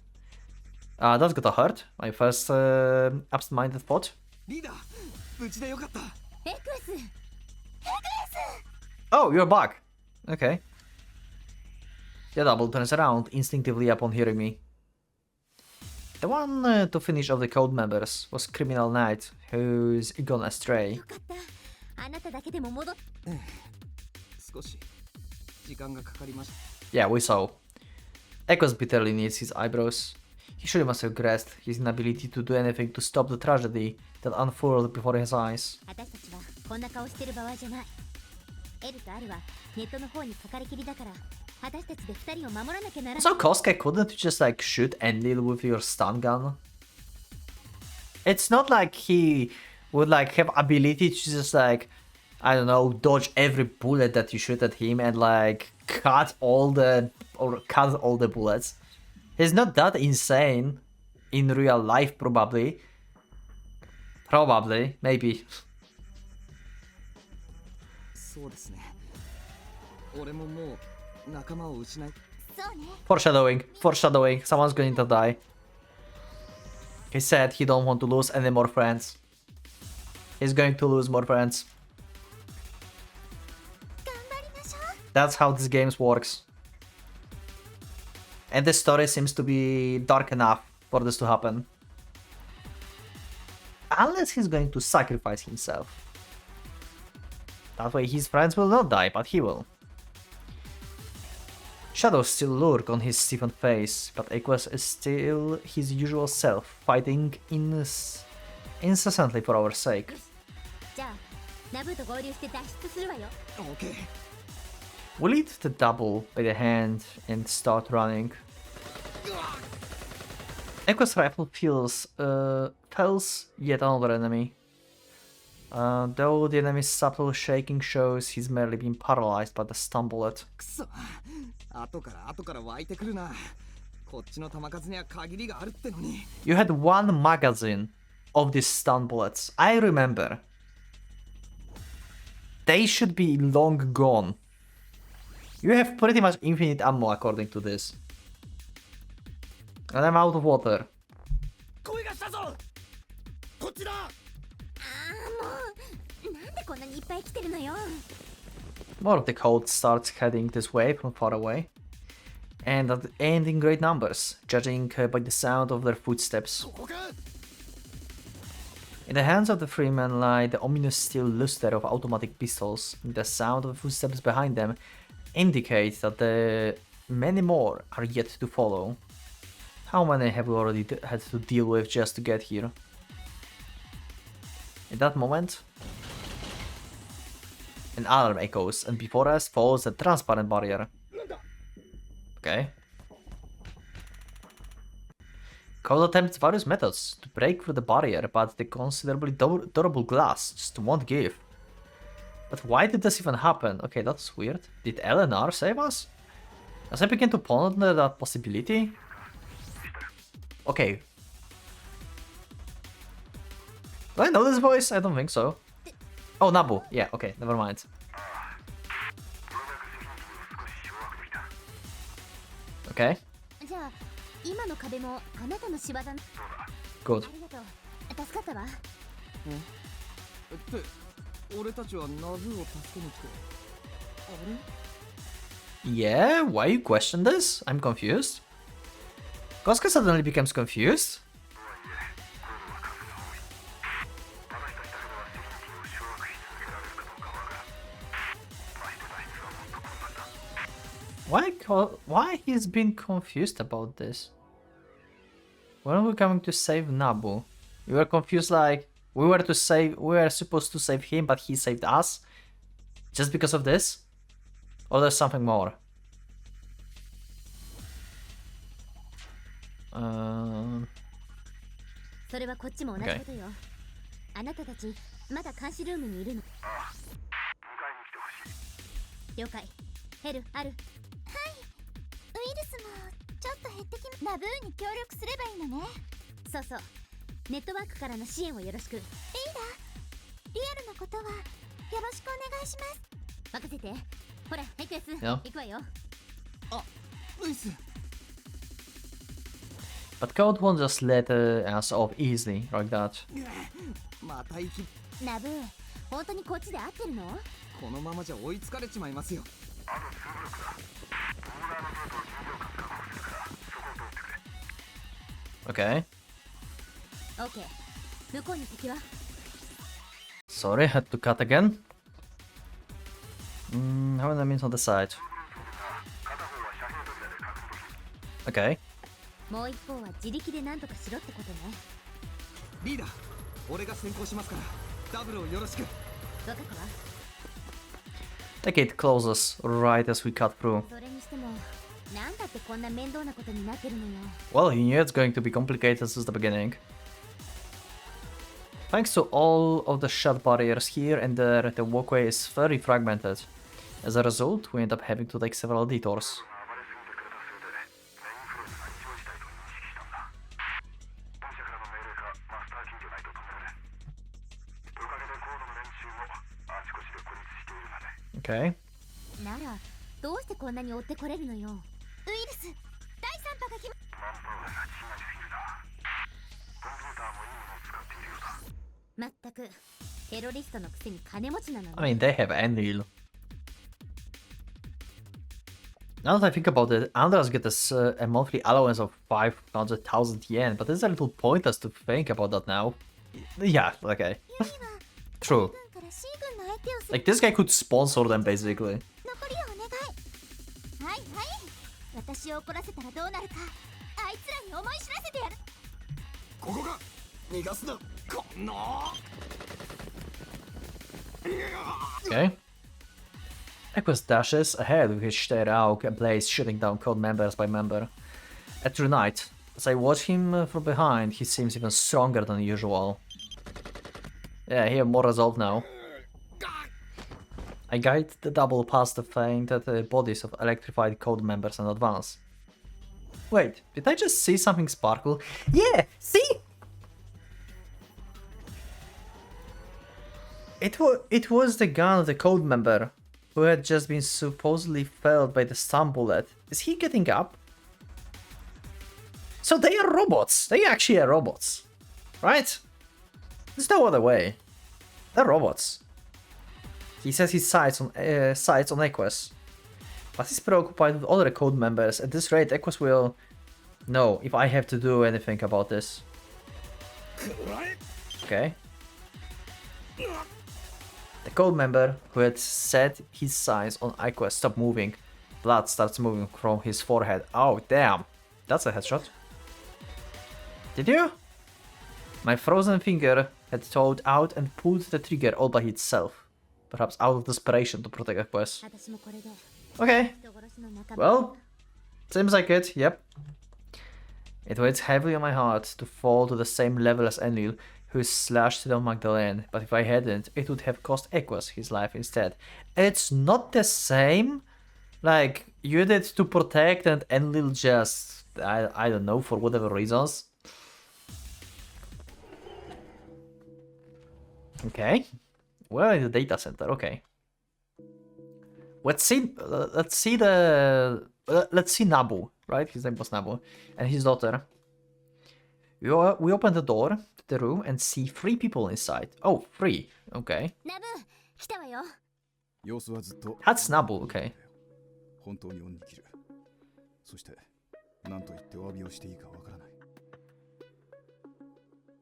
That's gotta hurt. My first absent-minded thought. リーダー、無事でよかった。エクス Oh, you're back. Okay. The double turns around instinctively upon hearing me. The one to finish off the code members was Criminal Knight, who's gone astray. よかったあなただけでも戻っ少し時間がかかりました。 Yeah, we saw. Echoes bitterly knits his eyebrows. He surely must have grasped his inability to do anything to stop the tragedy that unfurled before his eyes. 私たちはこんな顔してる場合じゃないエルとアルはネットの方にかかりきりだから私たちで二人を守らなきゃならない So Kosuke, couldn't you just like shoot Enlil with your stun gun? It's not like he would like have ability to just like, I don't know, dodge every bullet that you shoot at him and like cut all the bullets. He's not that insane in real life, probably. Probably, maybe. そうですね。俺ももう仲間を失い。そうね Foreshadowing, someone's going to die. He said he don't want to lose any more friends. He's going to lose more friends. 頑張りましょう That's how this game works. And this story seems to be dark enough for this to happen. Unless he's going to sacrifice himself. That way his friends will not die, but he will. Shadows still lurk on his stiffened face, but Aquas is still his usual self, fighting incessantly for our sake. じゃあナブーと合流して脱出するわよ OK。 We lead the double by the hand and start running. Aqua's rifle fells yet another enemy. Though the enemy's subtle shaking shows he's merely been paralyzed by the stun bullet. くそ。後から湧いてくるな。こっちの弾数には限りがあるってのに。You had one magazine of these stun bullets. I remember. They should be long gone. You have pretty much infinite ammo according to this. And I'm out of water. 声がしたぞ。こっちだ。ああもうなんでこんなにいっぱい来てるのよ More of the code starts heading this way from far away. And in great numbers, judging by the sound of their footsteps. ここか。 In the hands of the three men lie the ominous steel luster of automatic pistols. The sound of the footsteps behind them indicates that the many more are yet to follow. How many have we already had to deal with just to get here? In that moment, an alarm echoes, and before us falls a transparent barrier. Okay. Code attempts various methods to break through the barrier, but the considerably durable glass just won't give. But why did this even happen? Okay, that's weird. Did LNR save us? As I begin to ponder that possibility... Okay. Do I know this voice? I don't think so. Oh, Nabu. Yeah, okay, never mind. Okay, じゃあ今の壁もあなたの仕業あ good. りがとう助かったわって俺たちはナブーを助けに来て。あれ Yeah, why you question this? I'm confused. Kosuke suddenly becomes confused. Why he's been confused about this? When are we coming to save Nabu? We were confused like we were supposed to save him, but he saved us? Just because of this? Or there's something more? Um, それはこっちも同じことよあなたたちまだ監視ルームにいるの了解ヘルアルはいウイルスもちょっと減ってきまナブーに協力すればいいのねそうそうネットワークからの支援をよろしくリーダーリアルなことはよろしくお願いします任せてほらヘクエスよ行くわよあ、ルイス。 but Code won't just let us off easily like that. また行き。ナブー本当にこっちで合ってるのこのままじゃ追いつかれちまいますよ。Okay. OK 向こうに敵は Sorry, had to cut again. How many enemies on the side? Okay. もう一方は自力で何とかしろってことねリーダー俺が先行しますからダブルをよろしく分かったわ The gate closes right as we cut through. それにしてもなんだってこんな面倒なことになってるのよ Well, he knew it's going to be complicated since the beginning. Thanks to all of the shut barriers here and there, the walkway is very fragmented. As a result, we end up having to take several detours. Okay. ならどうしてこんなに追ってこれるのよウイルス第3波が来まったくテロリストのくせに金持ちなのね I mean, they have Enlil. Now that I think about it, Andras gets a monthly allowance of 500,000 yen, but it's a little pointless to think about that now. Yeah, okay. True. 軍から C 軍の相手をする Like, this guy could sponsor them, basically. 残りをお願いはいはい私を怒らせたらどうなるかあいつらに思い知らせてやるここか逃がすなこんな Okay. Equus dashes ahead with his stare out ablaze, shooting down code members by member. At night, as I watch him from behind, he seems even stronger than usual. Yeah, he has more resolve now. I guide the double past the fainted bodies of electrified code members and advance. Wait, did I just see something sparkle? Yeah, see? It was the gun of the code member who had just been supposedly felled by the stun bullet. Is he getting up? So they are robots. They actually are robots, right? There's no other way. They're robots. He says he sights on Equus, but he's preoccupied with other code members. At this rate, Equus will know if I have to do anything about this. Okay. The code member who had set his sights on Equus stopped moving. Blood starts moving from his forehead. Oh, damn. That's a headshot. Did you? My frozen finger had thawed out and pulled the trigger all by itself. Perhaps out of desperation to protect Equus. 私もこれで Okay. 人殺しの仲間 Well, seems like it, yep. It weighs heavily on my heart to fall to the same level as Enlil, who slashed down Magdalene, but if I hadn't, it would have cost Equus his life instead. It's not the same. Like, you did to protect and Enlil just, I don't know, for whatever reasons. Okay. We're in the data center, okay. Let's see Nabu, right? His name was Nabu, and his daughter. We open the door to the room and see 3 people inside. Oh, 3. Okay. ナブ来たわよ様子はずっと That's Nabu, okay. 本当に恩に切るそして何と言ってお詫びをしていいかわからない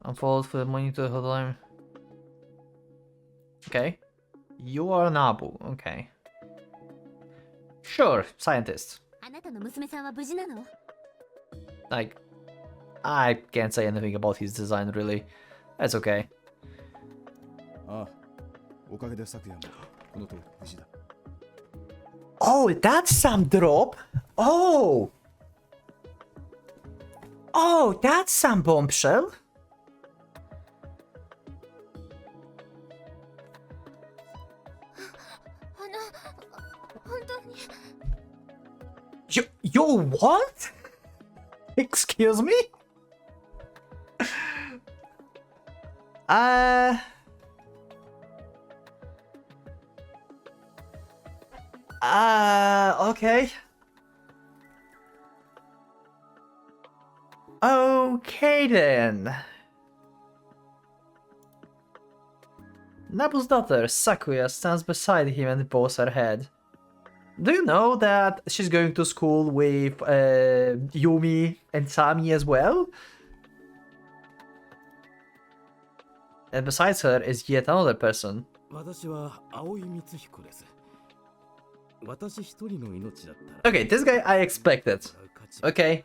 Unfold for the monitor whole time. Okay. You are Nabu, okay. Sure, scientist. あなたの娘さんは無事なの Like, I can't say anything about his design really. That's okay. ああおかげで昨夜もこの通り無事だ Oh, that's some drop. Oh. Oh, that's some bombshell. You what? Excuse me? Okay. Okay then. Nabu's daughter, Sakuya, stands beside him and bows her head. Do you know that she's going to school with Yumi and Sami as well? And besides her is yet another person. 私は青井光彦です。私一人の命だったら Okay, this guy I expected. Okay.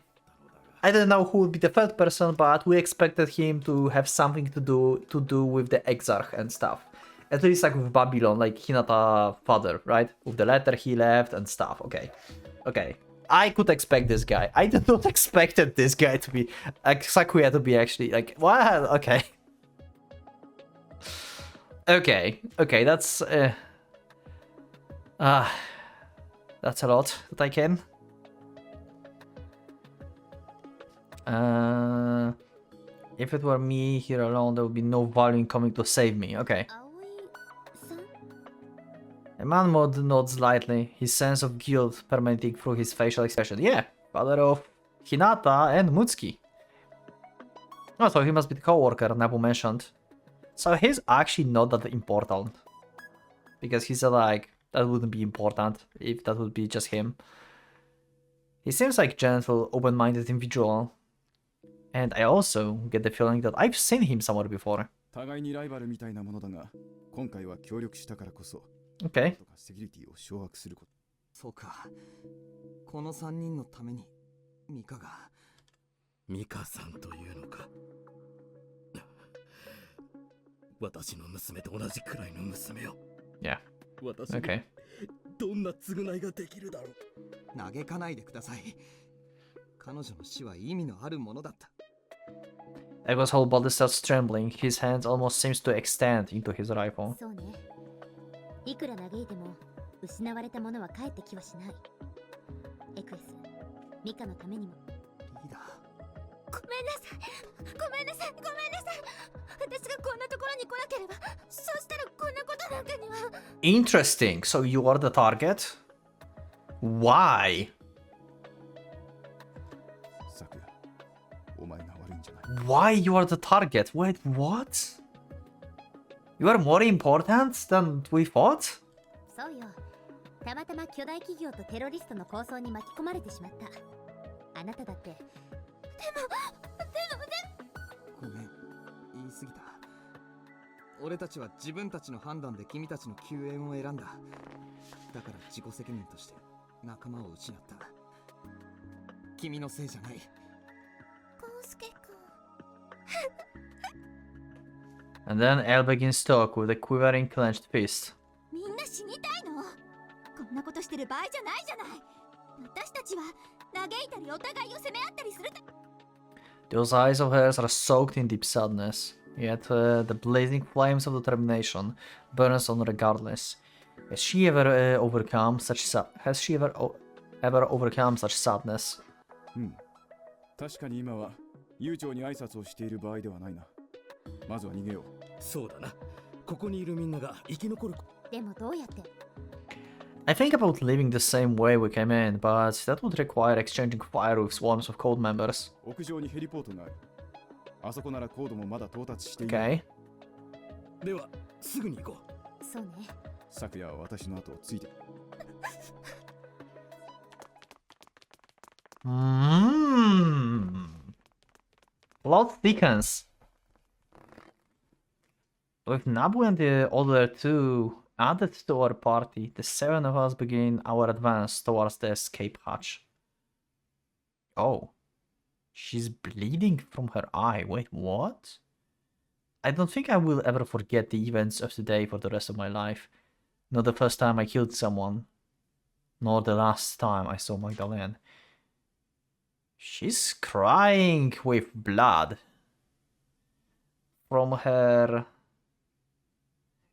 I don't know who would be the third person, but we expected him to have something to do with the Exarch and stuff. At least like with Babylon, like Hinata father, right? With the letter he left and stuff. Okay. Okay. I could expect this guy. I did not expected this guy to be like Sakuya to be actually like what? Okay. Okay, that's that's a lot that I can. If it were me here alone, there would be no volume coming to save me. Okay. 葵さん A man nods slightly, his sense of guilt permeating through his facial expression. Yeah, father of Hinata and Mutsuki. Oh, so he must be the co-worker Nabu mentioned. So he's actually not that important. Because he's like, that wouldn't be important if that would be just him. He seems like gentle, open-minded individual. And I also get the feeling that I've seen him somewhere before. 互いにライバルみたいなものだが、今回は協力したからこそ、 Okay. とかセキュリティを掌握すること。そうか。この3人のためにミカが。ミカさんというのか。私の娘と同じくらいの娘よ。 Yeah. 私に Okay. どんな償いができるだろう。嘆かないでください。彼女の死は意味のあるものだった。Ego's whole body starts trembling. His hand almost seems to extend into his rifle. そうね。いくら嘆いても失われたものは帰ってきはしない。エクエス、ミカのためにも。リーダー。ごめんなさい。ごめんなさい。ごめんなさい。私がこんなところに来なければ、そうしたらこんなことなんかには。Interesting. So you are the target? Why? サクヤ、お前が悪いんじゃない。 Why you are the target? Wait, what? You are more important than we thought? そうよ。たまたま巨大企業とテロリストの抗争に巻き込まれてしまった。あなただって。ごめん、言い過ぎた。俺たちは自分たちの判断で君たちの救援を選んだ。だから自己責任として仲間を失った。君のせいじゃない。コウスケ君。 And then Elle begins to talk with a quivering clenched fist. みんな死にたいの？こんなことしてる場合じゃないじゃない。私たちは嘆いたりお互いを責め合ったりする。 Those eyes of hers are soaked in deep sadness, yet the blazing flames of determination burns on regardless. Has she ever overcome such ever overcome such sadness? 確かに今は悠長に挨拶をしている場合ではないな。まずは逃げよう。そうだな。ここにいるみんなが生き残る。でもどうやって？ I think about leaving the same way we came in, but that would require exchanging fire with swarms of code members. 屋上にヘリポートがある。あそこならコードもまだ到達していない。 Okay. では、すぐに行こう。そうね。昨夜は私の後をついて。Plot thickens. With Nabu and the other two added to our party, the 7 of us begin our advance towards the escape hatch. Oh. She's bleeding from her eye. Wait, what? I don't think I will ever forget the events of today for the rest of my life. Not the first time I killed someone. Nor the last time I saw Magdalene. She's crying with blood. From her...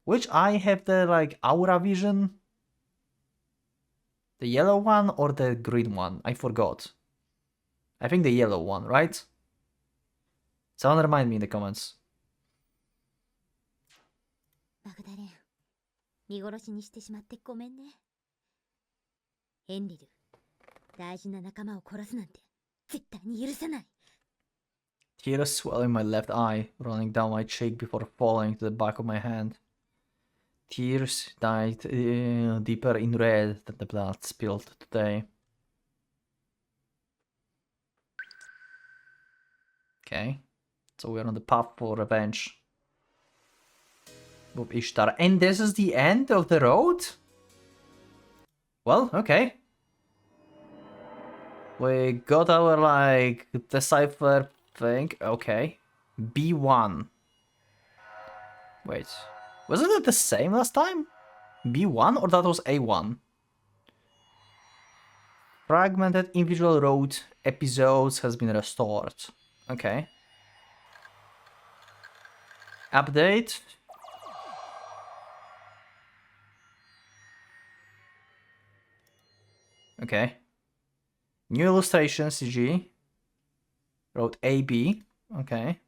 Which eye have the, like, aura vision? The yellow one or the green one? I forgot. I think the yellow one, right? Someone remind me in the comments. マグダレン、見殺しにしてしまってごめんね。エンリル、大事な仲間を殺すなんて絶対に許さない。Tears swelling my left eye, running down my cheek before falling to the back of my hand. Tears died deeper in red than the blood spilled today. Okay, so we're on the path for revenge with Ishtar. And this is the end of the road? Well, okay. We got our, like, decipher thing. Okay. B1. Wait. Wasn't it the same last time? B1 or that was A1? Fragmented individual road episodes has been restored. Okay. Update. Okay. New illustration CG. Road AB. Okay.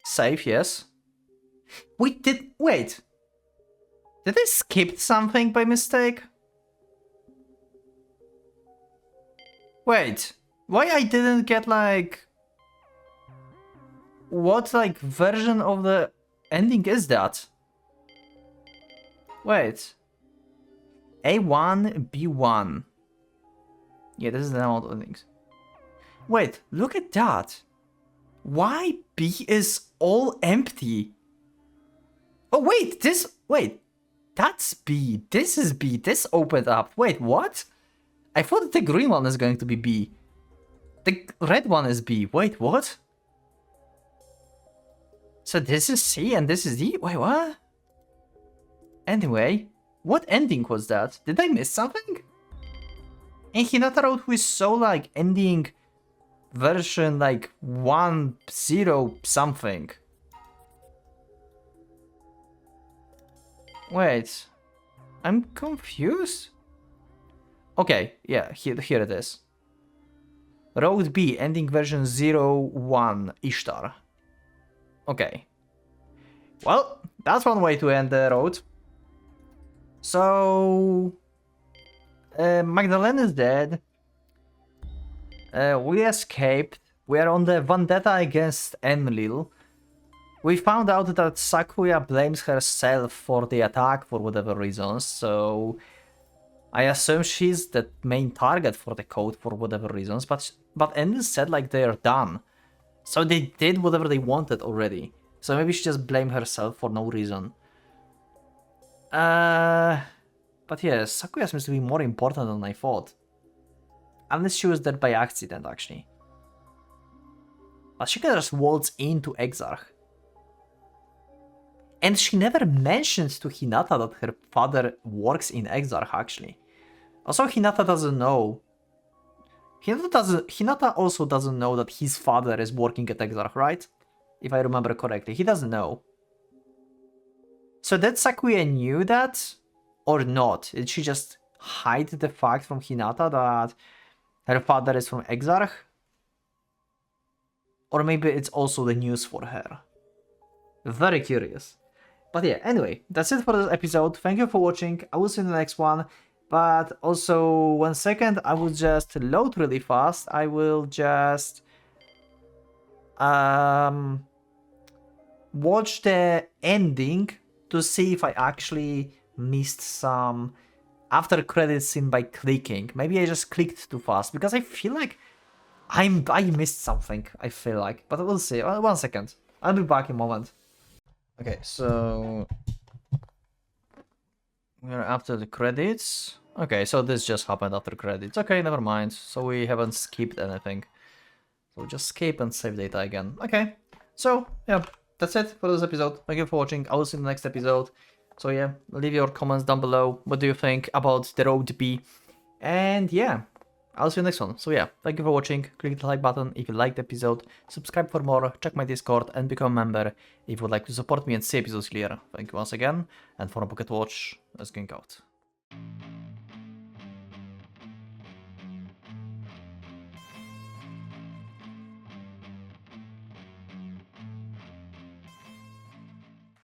Save, yes. Wait. Did I skip something by mistake? Wait. Why I didn't get, like... What, like, version of the ending is that? Wait. A1, B1. Yeah, this is the amount of things. Wait, look at that. Why B is all empty? Oh, wait, that's B. This is B. This opened up. Wait, what? I thought the green one is going to be B. The red one is B. Wait, what? So this is C and this is D? Wait, what? Anyway, what ending was that? Did I miss something? And Hinata Road, who is so, like, ending version, like, 1.0 something. Wait. I'm confused? Okay, yeah, here it is. Road B, ending version 01, Ishtar. Okay. Well, that's one way to end the road. So... Magdalene is dead. We escaped. We are on the vendetta against Enlil. We found out that Sakuya blames herself for the attack for whatever reasons, so... I assume she's the main target for the code for whatever reasons, but Enlil said, like, they're done. So they did whatever they wanted already. So maybe she just blamed herself for no reason. But yes, Sakuya seems to be more important than I thought. Unless she was dead by accident, actually. But she can just waltz into Exarch. And she never mentioned to Hinata that her father works in Exarch, actually. Also, Hinata doesn't know. Hinata also doesn't know that his father is working at Exarch, right? If I remember correctly, he doesn't know. So did Sakuya knew that? Or not? Did she just hide the fact from Hinata that her father is from Exarch? Or maybe it's also the news for her. Very curious. But yeah, anyway, that's it for this episode. Thank you for watching. I will see you in the next one. But also, 1 second, I will just load really fast. I will just watch the ending to see if I actually missed some after credits scene by clicking. Maybe I just clicked too fast because I feel like I missed something, I feel like. But we'll see. 1 second. I'll be back in a moment. Okay, so we're after the credits. Okay, so this just happened after credits. Okay, never mind. So we haven't skipped anything. So just skip and save data again. Okay, so yeah, that's it for this episode. Thank you for watching. I will see you in the next episode. So yeah, leave your comments down below. What do you think about the Road B? And yeah, I'll see you next one. So yeah, thank you for watching. Click the like button if you liked the episode. Subscribe for more, check my Discord, and become a member if you would like to support me and see episodes clear. Thank you once again, and for a Pocket Watch, let's going out.